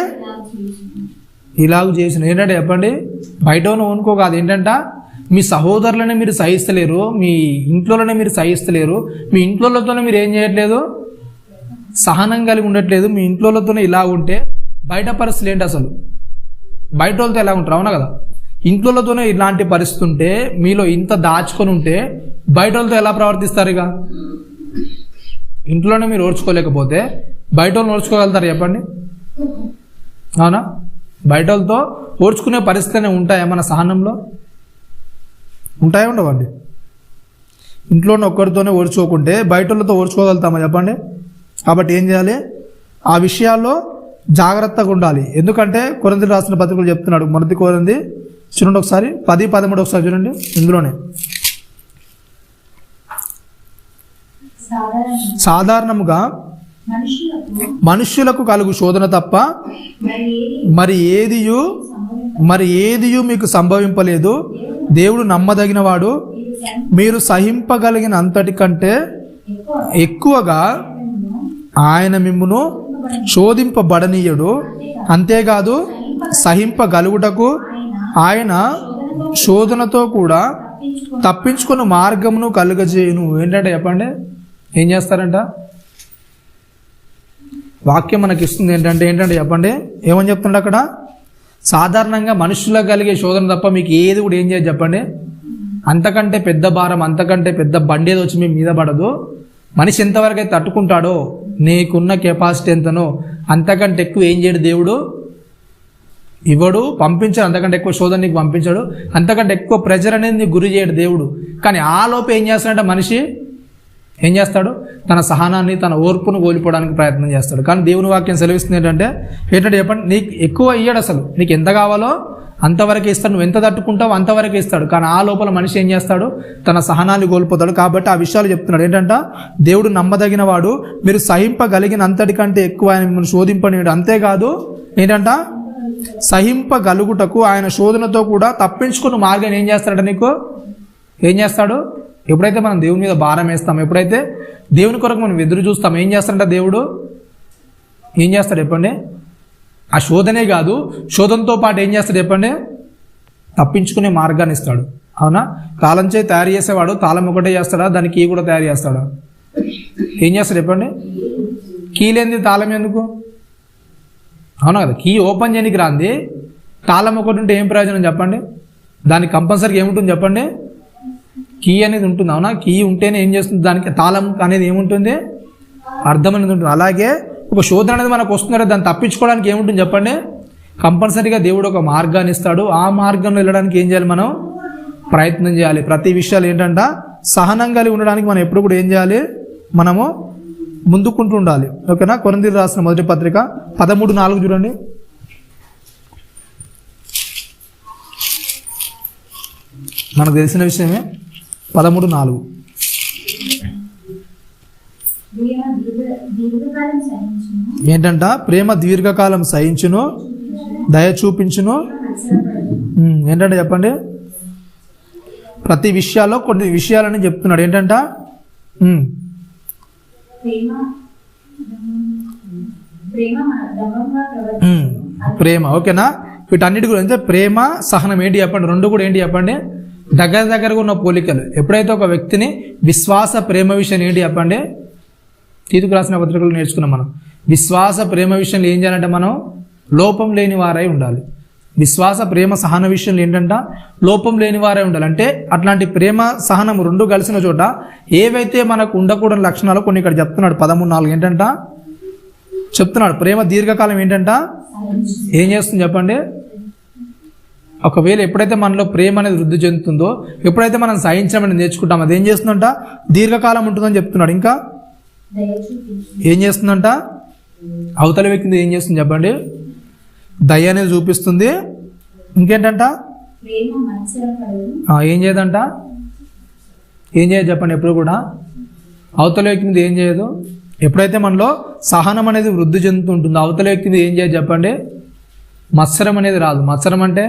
[SPEAKER 1] ఇలాగ చేసిన. ఏంటంటే చెప్పండి? బయట ఊనుకో కాదు. ఏంటంట? మీ సహోదరులనే మీరు సహిస్తలేరు, మీ ఇంట్లోనే మీరు సహిస్తలేరు, మీ ఇంట్లోతోనే మీరు ఏం చేయట్లేదు? సహనం కలిగి ఉండట్లేదు. మీ ఇంట్లోతోనే ఇలా ఉంటే బయట పరిస్థితులు ఏంటి అసలు? బయట వాళ్ళతో ఎలా ఉంటారు? అవునా కదా? ఇంట్లోతోనే ఇలాంటి పరిస్థితి ఉంటే, మీలో ఇంత దాచుకొని ఉంటే బయట వాళ్ళతో ఎలా ప్రవర్తిస్తారు? ఇక ఇంట్లోనే మీరు ఓర్చుకోలేకపోతే బయట వాళ్ళని ఓర్చుకోగలుగుతారు చెప్పండి? అవునా? బయట వాళ్ళతో ఓర్చుకునే పరిస్థితులనే ఉంటాయా మన సహనంలో? ఉంటాయా? ఉండవండి. ఇంట్లోనే ఒక్కరితోనే ఓర్చుకోకుంటే బయట వాళ్ళతో ఓర్చుకోగలుగుతామా చెప్పండి? కాబట్టి ఏం చేయాలి? ఆ విషయాల్లో జాగ్రత్తగా ఉండాలి. ఎందుకంటే కొరింథీయులకు రాసిన పత్రికలు చెప్తున్నాడు. మొదటి కొరింథీ చూడండి ఒకసారి 10:13 ఒకసారి చూడండి. ఇందులోనే సాధారణముగా మనుష్యులకు కలుగు శోధన తప్ప మరి ఏదియు మీకు సంభవింపలేదు. దేవుడు నమ్మదగినవాడు, మీరు సహింపగలిగిన అంతటి కంటే ఎక్కువగా ఆయన మిమ్మును శోధింపబడనీయుడు. అంతేకాదు సహింపగలుగుటకు ఆయన శోధనతో కూడా తప్పించుకున్న మార్గమును కలుగజేయును. ఏంటంటే చెప్పండి? ఏం చేస్తారంట? వాక్యం మనకి ఇస్తుంది ఏంటంటే చెప్పండి? ఏమని చెప్తుండే అక్కడ? సాధారణంగా మనుషులకు కలిగే శోధన తప్ప మీకు ఏది కూడా ఏం చేయదు చెప్పండి? అంతకంటే పెద్ద భారం, అంతకంటే పెద్ద బండి ఏదో వచ్చి మీ మీద పడదు. మనిషి ఎంతవరకు అయితే తట్టుకుంటాడో, నీకున్న కెపాసిటీ ఎంతనో అంతకంటే ఎక్కువ ఏం చేయడు దేవుడు? ఇవ్వడు, పంపించాడు. అంతకంటే ఎక్కువ శోధన నీకు పంపించాడు, అంతకంటే ఎక్కువ ప్రెజర్ అనేది నీకు గురి చేయడు దేవుడు. కానీ ఆ లోపు ఏం చేస్తాడంటే మనిషి ఏం చేస్తాడు? తన సహనాన్ని, తన ఓర్పును కోల్పోవడానికి ప్రయత్నం చేస్తాడు. కానీ దేవుని వాక్యం సెలవిస్తుంది ఏంటంటే చెప్పండి? నీకు ఎక్కువ ఇయ్యడు. అసలు నీకు ఎంత కావాలో అంతవరకు ఇస్తాడు. నువ్వు ఎంత తట్టుకుంటావో అంతవరకు ఇస్తాడు. కానీ ఆ లోపల మనిషి ఏం చేస్తాడు? తన సహనాన్ని కోల్పోతాడు. కాబట్టి ఆ విషయాలు చెప్తున్నాడు. ఏంటంట? దేవుడు నమ్మదగిన వాడు, మీరు సహింపగలిగిన అంతటి కంటే ఎక్కువ ఆయన మిమ్మల్ని శోధింపనీయుడు. అంతేకాదు సహింపగలుగుటకు ఆయన శోధనతో కూడా తప్పించుకున్న మార్గాన్ని ఏం చేస్తాడంట? నీకు ఏం చేస్తాడు? ఎప్పుడైతే మనం దేవుని మీద భారం వేస్తాం, ఎప్పుడైతే దేవుని కొరకు మనం ఎదురు చూస్తాం, ఏం చేస్తాడంట దేవుడు? ఏం చేస్తాడు చెప్పండి? ఆ శోధనే కాదు, శోధనతో పాటు ఏం చేస్తాడు చెప్పండి? తప్పించుకునే మార్గాన్ని ఇస్తాడు. అవునా? తాళం చేయి తయారు చేసేవాడు తాళం ఒకటే చేస్తాడా? దానికి కీ కూడా తయారు చేస్తాడా? ఏం చేస్తాడు చెప్పండి? కీ లేనిది తాళం ఎందుకు? అవునా కదా? కీ ఓపెన్ చేయడానికి రాంది, తాళం ఒకటి ఉంటే ఏం ప్రయోజనం చెప్పండి? దానికి కంపల్సరీగా ఏముంటుంది చెప్పండి? కీ అనేది ఉంటుంది. అవునా? కీ ఉంటేనే ఏం చేస్తుంది? దానికి తాళం అనేది ఏముంటుంది? అర్థం అనేది ఉంటుంది. అలాగే ఒక శోధన అనేది మనకు వస్తుందంటే దాన్ని తప్పించుకోవడానికి ఏముంటుంది చెప్పండి? కంపల్సరీగా దేవుడు ఒక మార్గాన్ని ఇస్తాడు. ఆ మార్గంలో వెళ్ళడానికి ఏం చేయాలి? మనం ప్రయత్నం చేయాలి. ప్రతి విషయాలు ఏంటంటే సహనం కలిగి ఉండడానికి మనం ఎప్పుడు కూడా ఏం చేయాలి? మనము ముందుకుంటూ ఉండాలి. ఓకేనా? కొరింథీయులకు రాసిన మొదటి పత్రిక 13:4 చూడండి. మనకు తెలిసిన విషయమే. 13:4 ఏంటంట? ప్రేమ దీర్ఘకాలం సహించును, దయ చూపించును. చెప్పండి? ప్రతి విషయాల్లో కొన్ని విషయాలని చెప్తున్నాడు. ఏంటంట? ప్రేమ. ఓకేనా? వీటన్నిటి గురించి ప్రేమ సహనం ఏంటి చెప్పండి, రెండు కూడా ఏంటి చెప్పండి, దగ్గరగా ఉన్న పోలికలు. ఎప్పుడైతే ఒక వ్యక్తిని విశ్వాస ప్రేమ విషయం ఏంటి చెప్పండి, తీతుకు రాసిన పత్రికలు నేర్చుకున్నాం మనం. విశ్వాస ప్రేమ విషయంలో ఏం చేయాలంటే మనం లోపం లేని వారై ఉండాలి. విశ్వాస ప్రేమ సహన విషయంలో ఏంటంట లోపం లేని వారే ఉండాలి. అంటే అట్లాంటి ప్రేమ సహనం రెండు కలిసిన చోట ఏవైతే మనకు ఉండకూడని లక్షణాలు కొన్ని ఇక్కడ చెప్తున్నాడు. 13:4 ఏంటంట చెప్తున్నాడు. ప్రేమ దీర్ఘకాలం ఏంటంట ఏం చేస్తుంది చెప్పండి. ఒకవేళ ఎప్పుడైతే మనలో ప్రేమ అనేది వృద్ధి చెందుతుందో, ఎప్పుడైతే మనం సహించడం అనేది నేర్చుకుంటాం, అది ఏం చేస్తుందంట దీర్ఘకాలం ఉంటుందని చెప్తున్నాడు. ఇంకా ఏం చేస్తుందంట, అవతల వ్యక్తిని ఏం చేస్తుంది చెప్పండి, దయ అనేది చూపిస్తుంది. ఇంకేంటంట ఏం చేయదంట, ఏం చేయదు చెప్పండి. ఎప్పుడు కూడా అవతల వ్యక్తిని ఏం చేయదు. ఎప్పుడైతే మనలో సహనం అనేది వృద్ధి చెందుతూ ఉంటుందో అవతల వ్యక్తిని ఏం చేయదు చెప్పండి, మత్సరం అనేది రాదు. మత్సరం అంటే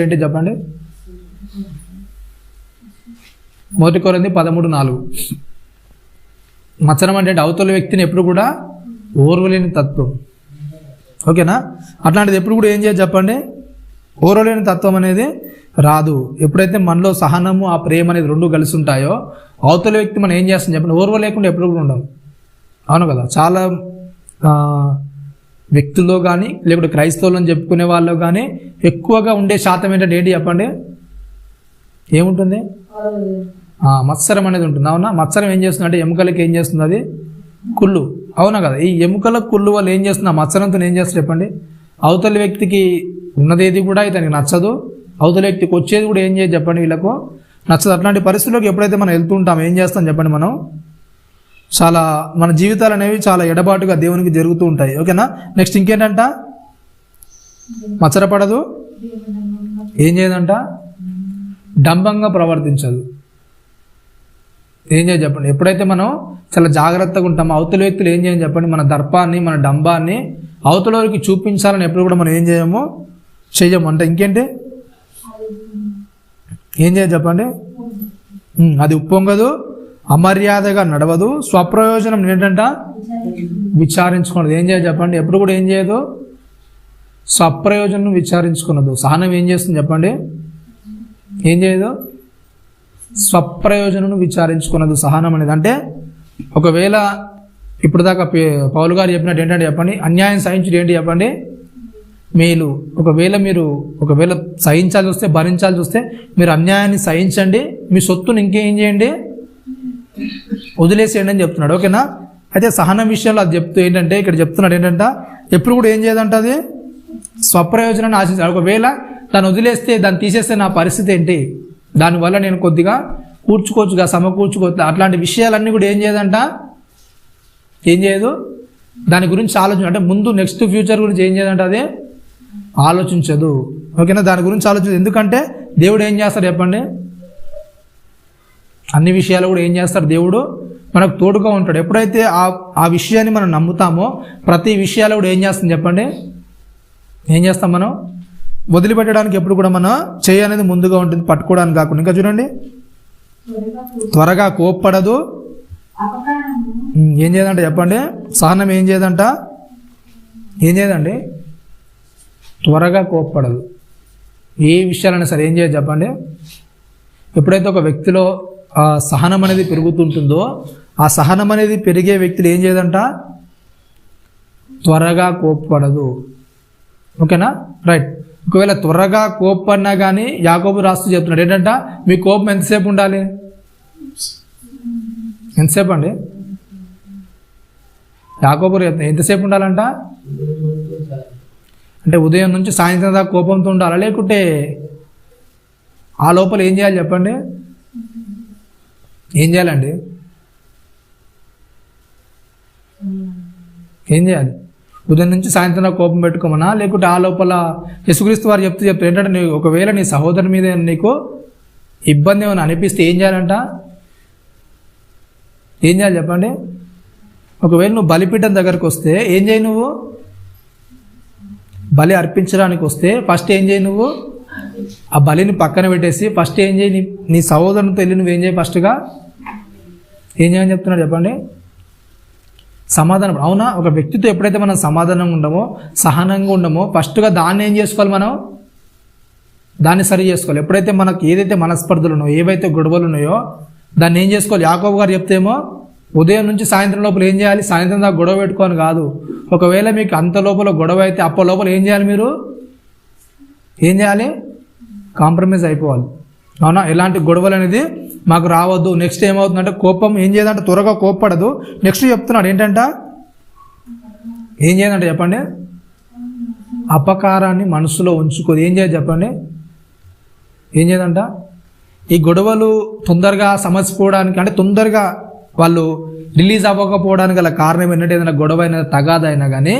[SPEAKER 1] ఏంటి చెప్పండి. 1 కొరింథీ 13:4. మత్సరం అంటే అవతల వ్యక్తిని ఎప్పుడు కూడా ఓర్వలేని తత్వం. ఓకేనా? అట్లాంటిది ఎప్పుడు కూడా ఏం చేయదు చెప్పండి, ఓర్వలేని తత్వం అనేది రాదు. ఎప్పుడైతే మనలో సహనము ఆ ప్రేమ అనేది రెండు కలిసి ఉంటాయో అవతల వ్యక్తి మనం ఏం చేస్తాం చెప్పండి, ఓర్వ లేకుండా ఎప్పుడు కూడా ఉండవు. అవును కదా? చాలా వ్యక్తుల్లో కానీ లేకుంటే క్రైస్తవులను చెప్పుకునే వాళ్ళు కానీ ఎక్కువగా ఉండే శాతం ఏంటంటే ఏంటి చెప్పండి, ఏముంటుంది, మత్సరం అనేది ఉంటుంది. అవునా? మత్సరం ఏం చేస్తుంది అంటే ఎముకలకి ఏం చేస్తుంది, అది కుళ్ళు. అవునా కదా? ఈ ఎముకల కుళ్ళు వాళ్ళు ఏం చేస్తుంది, ఆ మత్సరంతో ఏం చేస్తారు చెప్పండి, అవతల వ్యక్తికి ఉన్నదేది కూడా ఇతనికి నచ్చదు, అవతల వ్యక్తికి వచ్చేది కూడా ఏం చేయదు చెప్పండి, వీళ్ళకు నచ్చదు. అట్లాంటి పరిస్థితుల్లోకి ఎప్పుడైతే మనం వెళ్తూ ఉంటాం ఏం చేస్తాం చెప్పండి, మనం చాలా మన జీవితాలు అనేవి చాలా ఎడబాటుగా దేవునికి జరుగుతూ ఉంటాయి. ఓకేనా? నెక్స్ట్ ఇంకేంటంట, మత్సరపడదు, ఏం చేయదంట, డంబంగా ప్రవర్తించదు. ఏం చేయదు చెప్పండి. ఎప్పుడైతే మనం చాలా జాగ్రత్తగా ఉంటామో అవతల వ్యక్తులు ఏం చేయని చెప్పండి, మన దర్పాన్ని మన డంబాన్ని అవతల వారికి చూపించాలని ఎప్పుడు కూడా మనం ఏం చేయము, చెయ్యము. అంటే ఇంకేంటి, ఏం చేయదు చెప్పండి, అది ఉప్పొంగదు, అమర్యాదగా నడవదు, స్వప్రయోజనం ఏంటంట విచారించుకున్నది. ఏం చేయదు చెప్పండి, ఎప్పుడు కూడా ఏం చేయదు, స్వప్రయోజనం విచారించుకున్నదు. సహనం ఏం చేస్తుంది చెప్పండి, ఏం చేయదు, స్వప్రయోజనం విచారించుకున్నది సహనం అనేది. అంటే ఒకవేళ ఇప్పుడు దాకా పౌలు గారు చెప్పినట్టు ఏంటంటే చెప్పండి, అన్యాయం సహించుడు ఏంటి చెప్పండి, మేలు. ఒకవేళ సహించాల్సి వస్తే, భరించాల్సి వస్తే మీరు అన్యాయాన్ని సహించండి, మీ సొత్తుని ఇంకేం చేయండి, వదిలేసేయండి అని చెప్తున్నాడు. ఓకేనా? అయితే సహనం విషయంలో అది చెప్తూ ఏంటంటే ఇక్కడ చెప్తున్నాడు ఏంటంటే ఎప్పుడు కూడా ఏం చేయదంట, అది స్వప్రయోజనాన్ని ఆశించాడు. ఒకవేళ దాన్ని వదిలేస్తే, దాన్ని తీసేస్తే నా పరిస్థితి ఏంటి, దానివల్ల నేను కొద్దిగా కూర్చుకోవచ్చుగా, సమకూర్చుకోవచ్చు, అట్లాంటి విషయాలన్నీ కూడా ఏం చేయదంట, ఏం చేయదు, దాని గురించి ఆలోచన. అంటే ముందు నెక్స్ట్ ఫ్యూచర్ గురించి ఏం చేయదంట, అదే ఆలోచించదు. ఓకేనా? దాని గురించి ఆలోచించదు. ఎందుకంటే దేవుడు ఏం చేస్తాడు చెప్పండి, అన్ని విషయాలు కూడా ఏం చేస్తాడు, దేవుడు మనకు తోడుగా ఉంటాడు. ఎప్పుడైతే ఆ విషయాన్ని మనం నమ్ముతామో ప్రతి విషయాలు కూడా ఏం చేస్తుంది చెప్పండి, ఏం చేస్తాం, మనం వదిలిపెట్టడానికి ఎప్పుడు కూడా మన చేయి అనేది ముందుగా ఉంటుంది, పట్టుకోవడానికి కాకుండా. ఇంకా చూడండి, త్వరగా కోప్పడదు, ఏం చేయదంట చెప్పండి, సహనం ఏం చేయదంట, ఏం చేయదండి, త్వరగా కోప్పడదు. ఏ విషయాలైనా సరే ఏం చేయదు చెప్పండి. ఎప్పుడైతే ఒక వ్యక్తిలో ఆ సహనం అనేది పెరుగుతుంటుందో ఆ సహనం అనేది పెరిగే వ్యక్తులు ఏం చేయదంట, త్వరగా కోప్పడదు. ఓకేనా? రైట్. ఒకవేళ త్వరగా కోప్పడినా కానీ యాకోబు రాస్తూ చెప్తున్నాడు ఏంటంట, మీ కోపం ఎంతసేపు ఉండాలి, ఎంతసేపు అండి, యాకోబు ఎంతసేపు ఉండాలంట, అంటే ఉదయం నుంచి సాయంత్రం దాకా కోపంతో ఉండాలా, లేకుంటే ఆ లోపల ఏం చేయాలి చెప్పండి, ఏం చేయాలండి, ఏం చేయాలి, ఉదయం నుంచి సాయంత్రం దాకా కోపం పెట్టుకోమనా, లేకుంటే ఆ లోపల యేసుక్రీస్తు వారు చెప్తూ ఏంటంటే నీ ఒకవేళ నీ సహోదరుని మీద నీకు ఇబ్బంది ఏమైనా అనిపిస్తే ఏం చేయాలంట, ఏం చేయాలి చెప్పండి. ఒకవేళ నువ్వు బలిపీఠం దగ్గరకు వస్తే ఏం చేయి, నువ్వు బలి అర్పించడానికి వస్తే ఫస్ట్ ఏం చేయి, నువ్వు ఆ బలిని పక్కన పెట్టేసి ఫస్ట్ ఏం చేయి, నీ సహోదరునితో వెళ్ళి నువ్వేం చేయి, ఫస్ట్గా ఏం చేయని చెప్తున్నాడు చెప్పండి, సమాధానం. అవునా, ఒక వ్యక్తితో ఎప్పుడైతే మనం సమాధానంగా ఉండమో, సహనంగా ఉండమో, ఫస్ట్గా దాన్ని ఏం చేసుకోవాలి, మనం దాన్ని సరి చేసుకోవాలి. ఎప్పుడైతే మనకు ఏదైతే మనస్పర్ధలు ఉన్నాయో, ఏవైతే గొడవలు ఉన్నాయో దాన్ని ఏం చేసుకోవాలి. యాకోబు గారు చెప్తేమో ఉదయం నుంచి సాయంత్రం లోపల ఏం చేయాలి, సాయంత్రం దాకా గొడవ పెట్టుకోని కాదు. ఒకవేళ మీకు అంత లోపల గొడవ అయితే అప్ప లోపల ఏం చేయాలి, మీరు ఏం చేయాలి, కాంప్రమైజ్ అయిపోవాలి. అవునా, ఎలాంటి గొడవలు అనేది మాకు రావద్దు. నెక్స్ట్ ఏమవుతుందంటే కోపం ఏం చేయదంటే త్వరగా కోప్పడదు. నెక్స్ట్ చెప్తున్నాడు ఏంటంట, ఏం చేయదంటే చెప్పండి, అపకారాన్ని మనసులో ఉంచుకోదు. ఏం చేయదు చెప్పండి, ఏం చేయదంట. ఈ గొడవలు తొందరగా సమసిపోవడానికి, అంటే తొందరగా వాళ్ళు రిలీజ్ అవ్వకపోవడానికి గల కారణం ఏంటంటే, ఏదైనా గొడవ అయినా తగాదైనా కానీ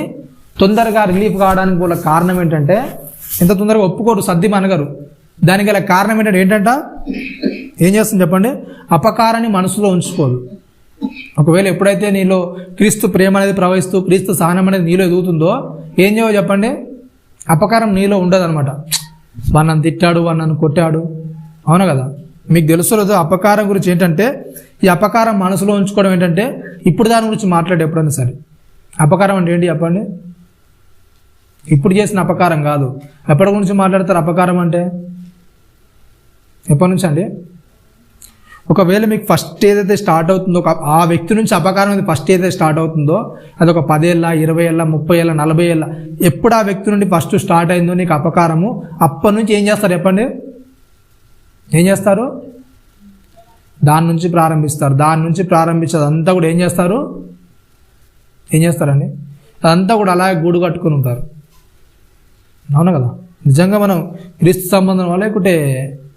[SPEAKER 1] తొందరగా రిలీఫ్ కావడానికి గల కారణం ఏంటంటే, ఎంత తొందరగా ఒప్పుకోరు, సర్ది మనగరు. దానికి గల కారణం ఏంటంట, ఏం చేస్తుంది చెప్పండి, అపకారాన్ని మనసులో ఉంచుకోదు. ఒకవేళ ఎప్పుడైతే నీలో క్రీస్తు ప్రేమ అనేది ప్రవహిస్తూ క్రీస్తు సహనం అనేది నీలో ఎదుగుతుందో ఏం చేయవో చెప్పండి, అపకారం నీలో ఉండదు అనమాట. వాడు నన్ను తిట్టాడు, వాడు నన్ను కొట్టాడు, అవునా కదా. మీకు తెలుసుకోలేదు అపకారం గురించి ఏంటంటే, ఈ అపకారం మనసులో ఉంచుకోవడం ఏంటంటే, ఇప్పుడు దాని గురించి మాట్లాడే ఎప్పుడైనా సరే. అపకారం అంటే ఏంటి చెప్పండి, ఇప్పుడు చేసిన అపకారం కాదు. ఎప్పటి గురించి మాట్లాడతారు అపకారం అంటే, ఎప్పటి నుంచి అండి. ఒకవేళ మీకు ఫస్ట్ ఏదైతే స్టార్ట్ అవుతుందో, ఆ వ్యక్తి నుంచి అపకారం అనేది ఫస్ట్ ఏదైతే స్టార్ట్ అవుతుందో, అది ఒక 10 ఏళ్ళ 20 ఏళ్ళ 30 ఏళ్ళ 40 ఏళ్ళ, ఎప్పుడు ఆ వ్యక్తి నుండి ఫస్ట్ స్టార్ట్ అయిందో నీకు అపకారము, అప్పటి నుంచి ఏం చేస్తారు చెప్పండి, ఏం చేస్తారు, దాని నుంచి ప్రారంభిస్తారు. దాని నుంచి ప్రారంభించేది అంతా కూడా ఏం చేస్తారండి, అదంతా కూడా అలాగే గూడు కట్టుకుని ఉంటారు. అవునా కదా. నిజంగా మనం క్రీస్తు సంబంధం వల్ల లేకుంటే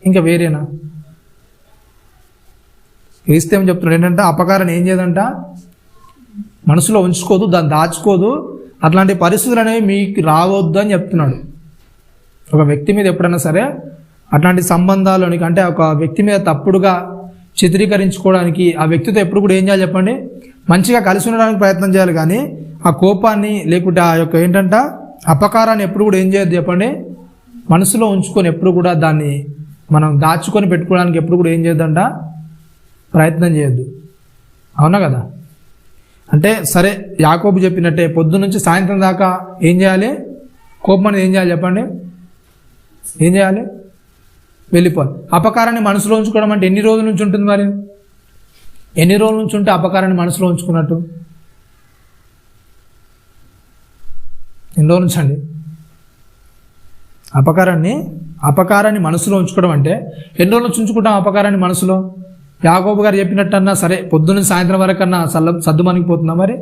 [SPEAKER 1] ఇంకా వేరేనా? క్రీస్తు ఏం చెప్తున్నాడు ఏంటంటే, అపకారాన్ని ఏం చేయదంట, మనసులో ఉంచుకోదు, దాన్ని దాచుకోదు. అట్లాంటి పరిస్థితులు అనేవి మీకు రావద్దు అని చెప్తున్నాడు. ఒక వ్యక్తి మీద ఎప్పుడైనా సరే అట్లాంటి సంబంధాలనికి, అంటే ఒక వ్యక్తి మీద తప్పుడుగా చిత్రీకరించుకోవడానికి ఆ వ్యక్తితో ఎప్పుడు కూడా ఏం చేయాలి చెప్పండి, మంచిగా కలిసి ఉండడానికి ప్రయత్నం చేయాలి. కానీ ఆ కోపాన్ని లేకుంటే ఆ యొక్క ఏంటంట అపకారాన్ని ఎప్పుడు కూడా ఏం చేయొద్దు చెప్పండి, మనసులో ఉంచుకొని ఎప్పుడు కూడా దాన్ని మనం దాచుకొని పెట్టుకోవడానికి ఎప్పుడు కూడా ఏం చేయొద్దంట, ప్రయత్నం చేయొద్దు. అవునా కదా. అంటే సరే, యాకోబు చెప్పినట్టే పొద్దు నుంచి సాయంత్రం దాకా ఏం చేయాలి, కోపం అనేది ఏం చేయాలి చెప్పండి, ఏం చేయాలి, వెళ్ళిపోవాలి. అపకారాన్ని మనసులో ఉంచుకోవడం అంటే ఎన్ని రోజుల నుంచి ఉంటుంది మరి, ఎన్ని రోజుల నుంచి ఉంటే అపకారాన్ని మనసులో ఉంచుకున్నట్టు, ఎన్ని రోజుల నుంచి అండి. అపకారాన్ని మనసులో ఉంచుకోవడం అంటే ఎన్ని రోజుల నుంచి ఉంచుకుంటాం అపకారాన్ని మనసులో. యాకోబు గారు చెప్పినట్టన్నా సరే, పొద్దున్న సాయంత్రం వరకు అన్నా సద్దు మనిగిపోతుందా మరి,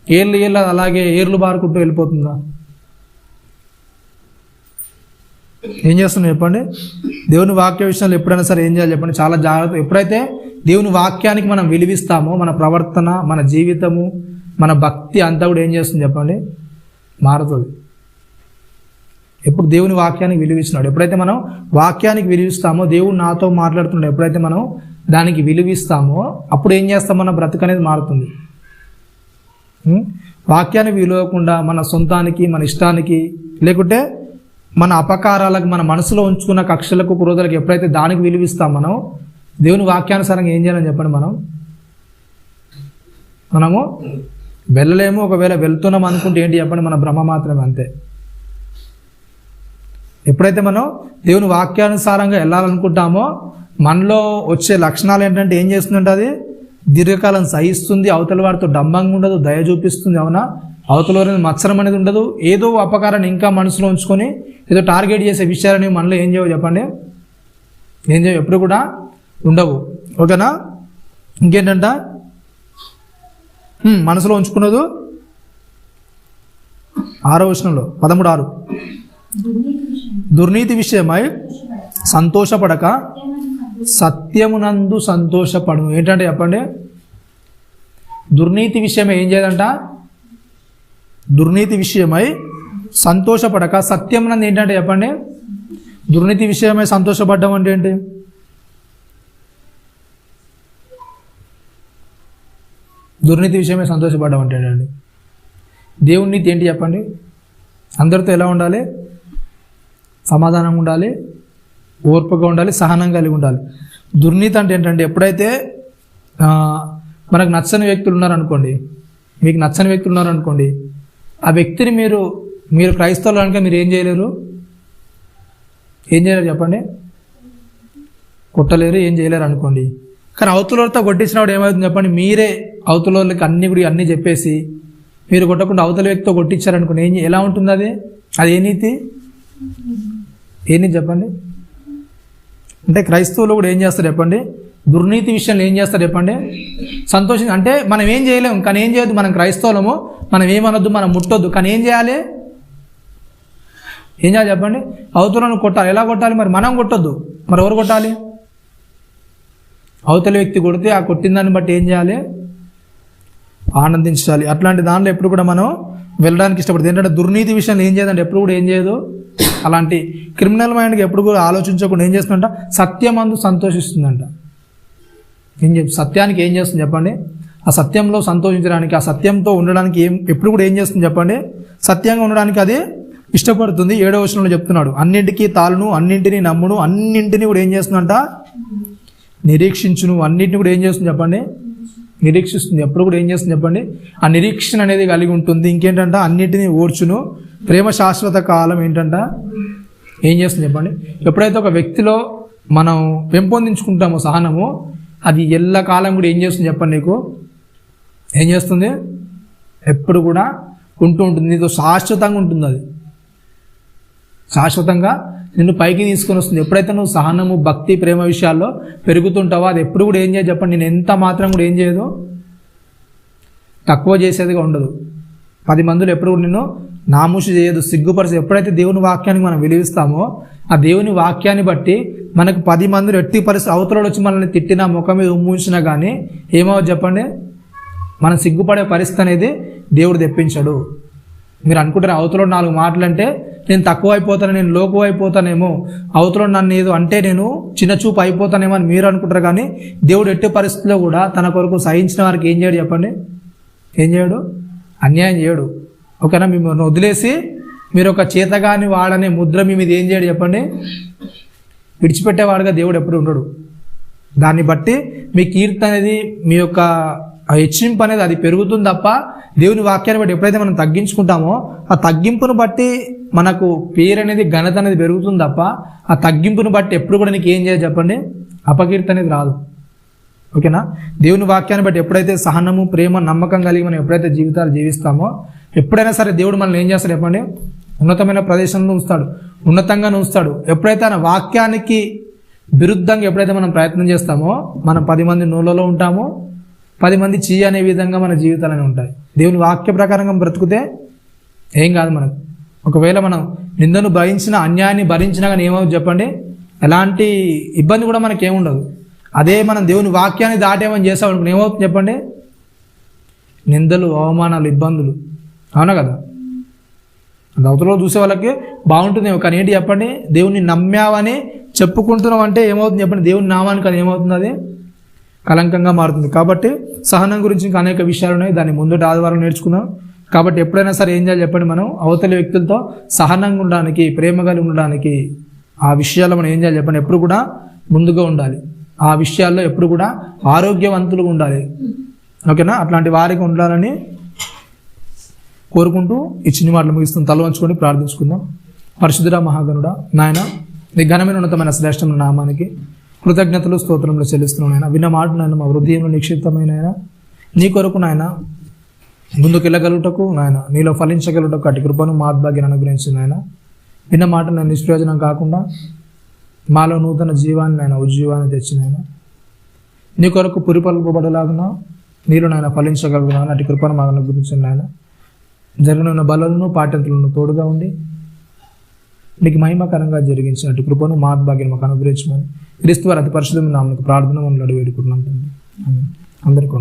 [SPEAKER 1] ఏళ్ళు అలాగే ఏర్లు బారుకుంటూ వెళ్ళిపోతుందా, ఏం చేస్తున్నాం చెప్పండి. దేవుని వాక్య విషయంలో ఎప్పుడైనా సరే ఏం చేయాలి చెప్పండి, చాలా జాగ్రత్త. ఎప్పుడైతే దేవుని వాక్యానికి మనం విలువిస్తామో, మన ప్రవర్తన, మన జీవితము, మన భక్తి అంతా కూడా ఏం చేస్తుంది చెప్పండి, మారుతుంది. ఎప్పుడు దేవుని వాక్యానికి విలువిస్తున్నాడు, ఎప్పుడైతే మనం వాక్యానికి విలువిస్తామో, దేవుడు నాతో మాట్లాడుతున్నాడు ఎప్పుడైతే మనం దానికి విలువిస్తామో, అప్పుడు ఏం చేస్తాం, మన బ్రతుకు అనేది మారుతుంది. వాక్యానికి విలువకుండా మన సొంతానికి, మన ఇష్టానికి, లేకుంటే మన అపకారాలకు, మన మనసులో ఉంచుకున్న కక్షలకు, క్రోధాలకు ఎప్పుడైతే దానికి విలువిస్తాం, మనం దేవుని వాక్యానుసారంగా ఏం చేయాలని చెప్పండి, మనము వెళ్ళలేము. ఒకవేళ వెళ్తున్నాం అనుకుంటే ఏంటి చెప్పండి, మన భ్రమ మాత్రమే, అంతే. ఎప్పుడైతే మనం దేవుని వాక్యానుసారంగా వెళ్ళాలనుకుంటామో, మనలో వచ్చే లక్షణాలు ఏంటంటే ఏం చేస్తుందంటే, అది దీర్ఘకాలం సహిస్తుంది, అవతల వారితో డంబంగా ఉండదు, దయ చూపిస్తుంది. అవునా, అవతల వారిని మత్సరం అనేది ఉండదు. ఏదో అపకారాన్ని ఇంకా మనసులో ఉంచుకొని ఏదో టార్గెట్ చేసే విషయాలని మనలో ఏం చేయవు చెప్పండి, ఏం చేయవు, ఎప్పుడు కూడా ఉండవు. ఓకేనా. ఇంకేంటంట, మనసులో ఉంచుకున్నదు 6వ వచనంలో 13:6, దుర్నీతి విషయమై సంతోషపడక సత్యమునందు సంతోషపడు. ఏంటంటే చెప్పండి, దుర్నీతి విషయమై ఏం చేయదంట, దుర్నీతి విషయమై సంతోషపడక సత్యమునందు ఏంటంటే చెప్పండి, దుర్నీతి విషయమై సంతోషపడ్డం అంటే ఏంటి, దుర్నీతి విషయమై సంతోషపడ్డం అంటే ఏంటండి, దేవుని నీతి ఏంటి చెప్పండి, అందరితో ఎలా ఉండాలి, సమాధానంగా ఉండాలి, ఓర్పుగా ఉండాలి, సహనం కలిగి ఉండాలి. దుర్నీతి అంటే ఏంటంటే ఎప్పుడైతే మనకు నచ్చని వ్యక్తులు ఉన్నారనుకోండి, మీకు నచ్చని వ్యక్తులు ఉన్నారనుకోండి, ఆ వ్యక్తిని మీరు క్రైస్తవులు కనుక మీరు ఏం చేయలేరు చెప్పండి, కొట్టలేరు, ఏం చేయలేరు అనుకోండి. కానీ అవతలతో కొట్టించినప్పుడు ఏమవుతుంది చెప్పండి, మీరే అవతలకి అన్నీ చెప్పేసి మీరు కొట్టకుండా అవతల వ్యక్తితో కొట్టించారనుకోండి, ఎలా ఉంటుంది అది? అది ఏ నీతి చెప్పండి? అంటే క్రైస్తవులు కూడా ఏం చేస్తారు చెప్పండి, దుర్నీతి విషయంలో ఏం చేస్తారు చెప్పండి, సంతోషం. అంటే మనం ఏం చేయలేము, కానీ ఏం చేయొద్దు, మనం క్రైస్తవులము, మనం ఏమనొద్దు, మనం ముట్టొద్దు, కానీ ఏం చేయాలి చెప్పండి, అవతలను కొట్టాలి. ఎలా కొట్టాలి? మరి మనం కొట్టొద్దు, మరి ఎవరు కొట్టాలి? అవతల వ్యక్తి కొడితే ఆ కొట్టిన దాన్ని బట్టి ఏం చేయాలి? ఆనందించాలి. అట్లాంటి దాంట్లో ఎప్పుడు కూడా మనం వెళ్ళడానికి ఇష్టపడుతుంది. ఏంటంటే దుర్నీతి విషయంలో ఏం చేయదంటే ఎప్పుడు కూడా ఏం చేయదు, అలాంటి క్రిమినల్ మైండ్కి ఎప్పుడు కూడా ఆలోచించకుండా ఏం చేస్తుందంట, సత్యమందు సంతోషిస్తుందంట. సత్యానికి ఏం చేస్తుంది చెప్పండి, ఆ సత్యంలో సంతోషించడానికి, ఆ సత్యంతో ఉండడానికి ఎప్పుడు కూడా ఏం చేస్తుంది చెప్పండి, సత్యంగా ఉండడానికి అది ఇష్టపడుతుంది. 7వ వచనంలో చెప్తున్నాడు, అన్నింటికీ తాళును, అన్నింటినీ నమ్మును, అన్నింటినీ కూడా ఏం చేస్తుందంట, నిరీక్షించును. అన్నింటిని కూడా ఏం చేస్తుంది చెప్పండి, నిరీక్షిస్తుంది. ఎప్పుడు కూడా ఏం చేస్తుంది చెప్పండి, ఆ నిరీక్షణ అనేది కలిగి ఉంటుంది. ఇంకేంటంట, అన్నింటినీ ఓర్చును. ప్రేమ శాశ్వత కాలం ఏంటంట, ఏం చేస్తుంది చెప్పండి. ఎప్పుడైతే ఒక వ్యక్తిలో మనం పెంపొందించుకుంటామో సహనము, అది ఎల్లకాలం కూడా ఏం చేస్తుంది చెప్పండి, నీకు ఏం చేస్తుంది, ఎప్పుడు కూడా ఉంటూ ఉంటుంది, నీతో శాశ్వతంగా ఉంటుంది. అది శాశ్వతంగా నిన్ను పైకి తీసుకొని వస్తుంది. ఎప్పుడైతే నువ్వు సహనము, భక్తి, ప్రేమ విషయాల్లో పెరుగుతుంటావో అది ఎప్పుడు కూడా ఏం చేయదు చెప్పండి, నేను ఎంత మాత్రం కూడా ఏం చేయదు, తక్కువ చేసేదిగా ఉండదు. 10 మందిలో ఎప్పుడు కూడా నిన్ను నామూషి చేయదు, సిగ్గుపరిచి. ఎప్పుడైతే దేవుని వాక్యానికి మనం విలువిస్తామో ఆ దేవుని వాక్యాన్ని బట్టి మనకు 10 మందిలో ఎట్టి పరిస్థితి అవతలలో వచ్చి మనల్ని తిట్టినా, ముఖం మీద ఉమ్ముంచినా కానీ ఏమవుతుంది చెప్పండి, మనం సిగ్గుపడే పరిస్థితి అనేది దేవుడు తెప్పించాడు. మీరు అనుకుంటారు అవతలో 4 మాటలు అంటే నేను తక్కువ అయిపోతాను, నేను లోకు అయిపోతానేమో, అవతలో నన్ను ఏదో అంటే నేను చిన్న చూపు అయిపోతానేమో అని మీరు అనుకుంటారు. కానీ దేవుడు ఎట్టి పరిస్థితుల్లో కూడా తన కొరకు సహించిన వారికి ఏం చేయడు చెప్పండి, ఏం చేయడు, అన్యాయం చేయడు. ఓకేనా? మిమ్మల్ని వదిలేసి మీరు ఒక చేతగాని వాడనే ముద్ర మీ మీద ఏం చేయడు చెప్పండి, విడిచిపెట్టేవాడుగా దేవుడు ఎప్పుడు ఉండడు. దాన్ని బట్టి మీ కీర్తి అనేది, మీ యొక్క హెచ్చింపు అనేది అది పెరుగుతుంది తప్ప, దేవుని వాక్యాన్ని బట్టి ఎప్పుడైతే మనం తగ్గించుకుంటామో ఆ తగ్గింపును బట్టి మనకు పేరు అనేది, ఘనత అనేది పెరుగుతుంది తప్ప, ఆ తగ్గింపును బట్టి ఎప్పుడు కూడా నీకు ఏం చేయదు చెప్పండి, అపకీర్తి అనేది రాదు. ఓకేనా? దేవుని వాక్యాన్ని బట్టి ఎప్పుడైతే సహనము, ప్రేమ, నమ్మకం కలిగి మనం ఎప్పుడైతే జీవితాలు జీవిస్తామో ఎప్పుడైనా సరే దేవుడు మనల్ని ఏం చేస్తాడు చెప్పండి, ఉన్నతమైన ప్రదేశంలో ఉంచుతాడు, ఉన్నతంగా ఉంచుతాడు. ఎప్పుడైతే ఆయన వాక్యానికి విరుద్ధంగా ఎప్పుడైతే మనం ప్రయత్నం చేస్తామో మనం 10 మంది నూలలో ఉంటామో, 10 మంది చెయ్యి అనే విధంగా మన జీవితాలనే ఉంటాయి. దేవుని వాక్య ప్రకారంగా బ్రతుకుతే ఏం కాదు మనకు. ఒకవేళ మనం నిందను భరించిన, అన్యాయాన్ని భరించినా కానీ ఏమవుతుంది చెప్పండి, ఎలాంటి ఇబ్బంది కూడా మనకేముండదు. అదే మనం దేవుని వాక్యాన్ని దాటేమని చేసామనుకుని ఏమవుతుంది చెప్పండి, నిందలు, అవమానాలు, ఇబ్బందులు. అవునా కదా? అవతలలో చూసే వాళ్ళకి బాగుంటుందేమో, కానీ ఏంటి చెప్పండి, దేవుని నమ్మావని చెప్పుకుంటున్నాం అంటే ఏమవుతుంది చెప్పండి, దేవుని నామానికి అది ఏమవుతుంది, అది కలంకంగా మారుతుంది. కాబట్టి సహనం గురించి ఇంకా అనేక విషయాలు ఉన్నాయి, దాన్ని ముందటి ఆదివారం నేర్చుకున్నాం. కాబట్టి ఎప్పుడైనా సరే ఏం చేయాలి చెప్పండి, మనం అవతలి వ్యక్తులతో సహనంగా ఉండడానికి, ప్రేమ కలిగి ఉండడానికి ఆ విషయాల్లో మనం ఏం చేయాలి చెప్పండి, ఎప్పుడు కూడా ముందుగా ఉండాలి. ఆ విషయాల్లో ఎప్పుడు కూడా ఆరోగ్యవంతులుగా ఉండాలి. ఓకేనా? అట్లాంటి వారికి ఉండాలని కోరుకుంటూ ఈ చిన్న మాటలు ముగిస్తుంది. తల వంచుకొని ప్రార్థించుకుందాం. పరిశుద్ధుడా, మహాగణుడా, నాయన నీ ఘనమైన ఉన్నతమైన శ్రేష్టమైన నామానికి కృతజ్ఞతలు, స్తోత్రములు చెల్లిస్తున్నాను. నాయన విన్న మాట నాయన మా హృదయంలో నిక్షిప్తమైన నీ కొరకు నాయన ముందుకు వెళ్ళగలుగుటకు, నాయన నీలో ఫలించగలుగుటకు అటు కృపను మహాద్భాగ్యాన్ని అనుగ్రహించింది. నాయన విన్న మాట నేను నిష్ప్రయోజనం కాకుండా మాలో నూతన జీవాన్ని, నాయన ఉజ్జీవాన్ని తెచ్చిన ఆయన నీ కొరకు పురిపల్పబడలాగున నీలో నాయన ఫలించగలుగుతున్నాను. అటు కృపను మాకు అనుగ్రహించింది. నాయన జరగనున్న బలను, పాఠ్యంతులను తోడుగా ఉండి నీకు మహిమకరంగా జరిగించినట్టు కృపను మహాద్భాగ్యం మాకు అనుగ్రహించమని క్రీస్తు వారి అతి పరిశుద్ధమైన నామమున ప్రార్థన మనలో వేడుకుంటున్నాం. అందరికీ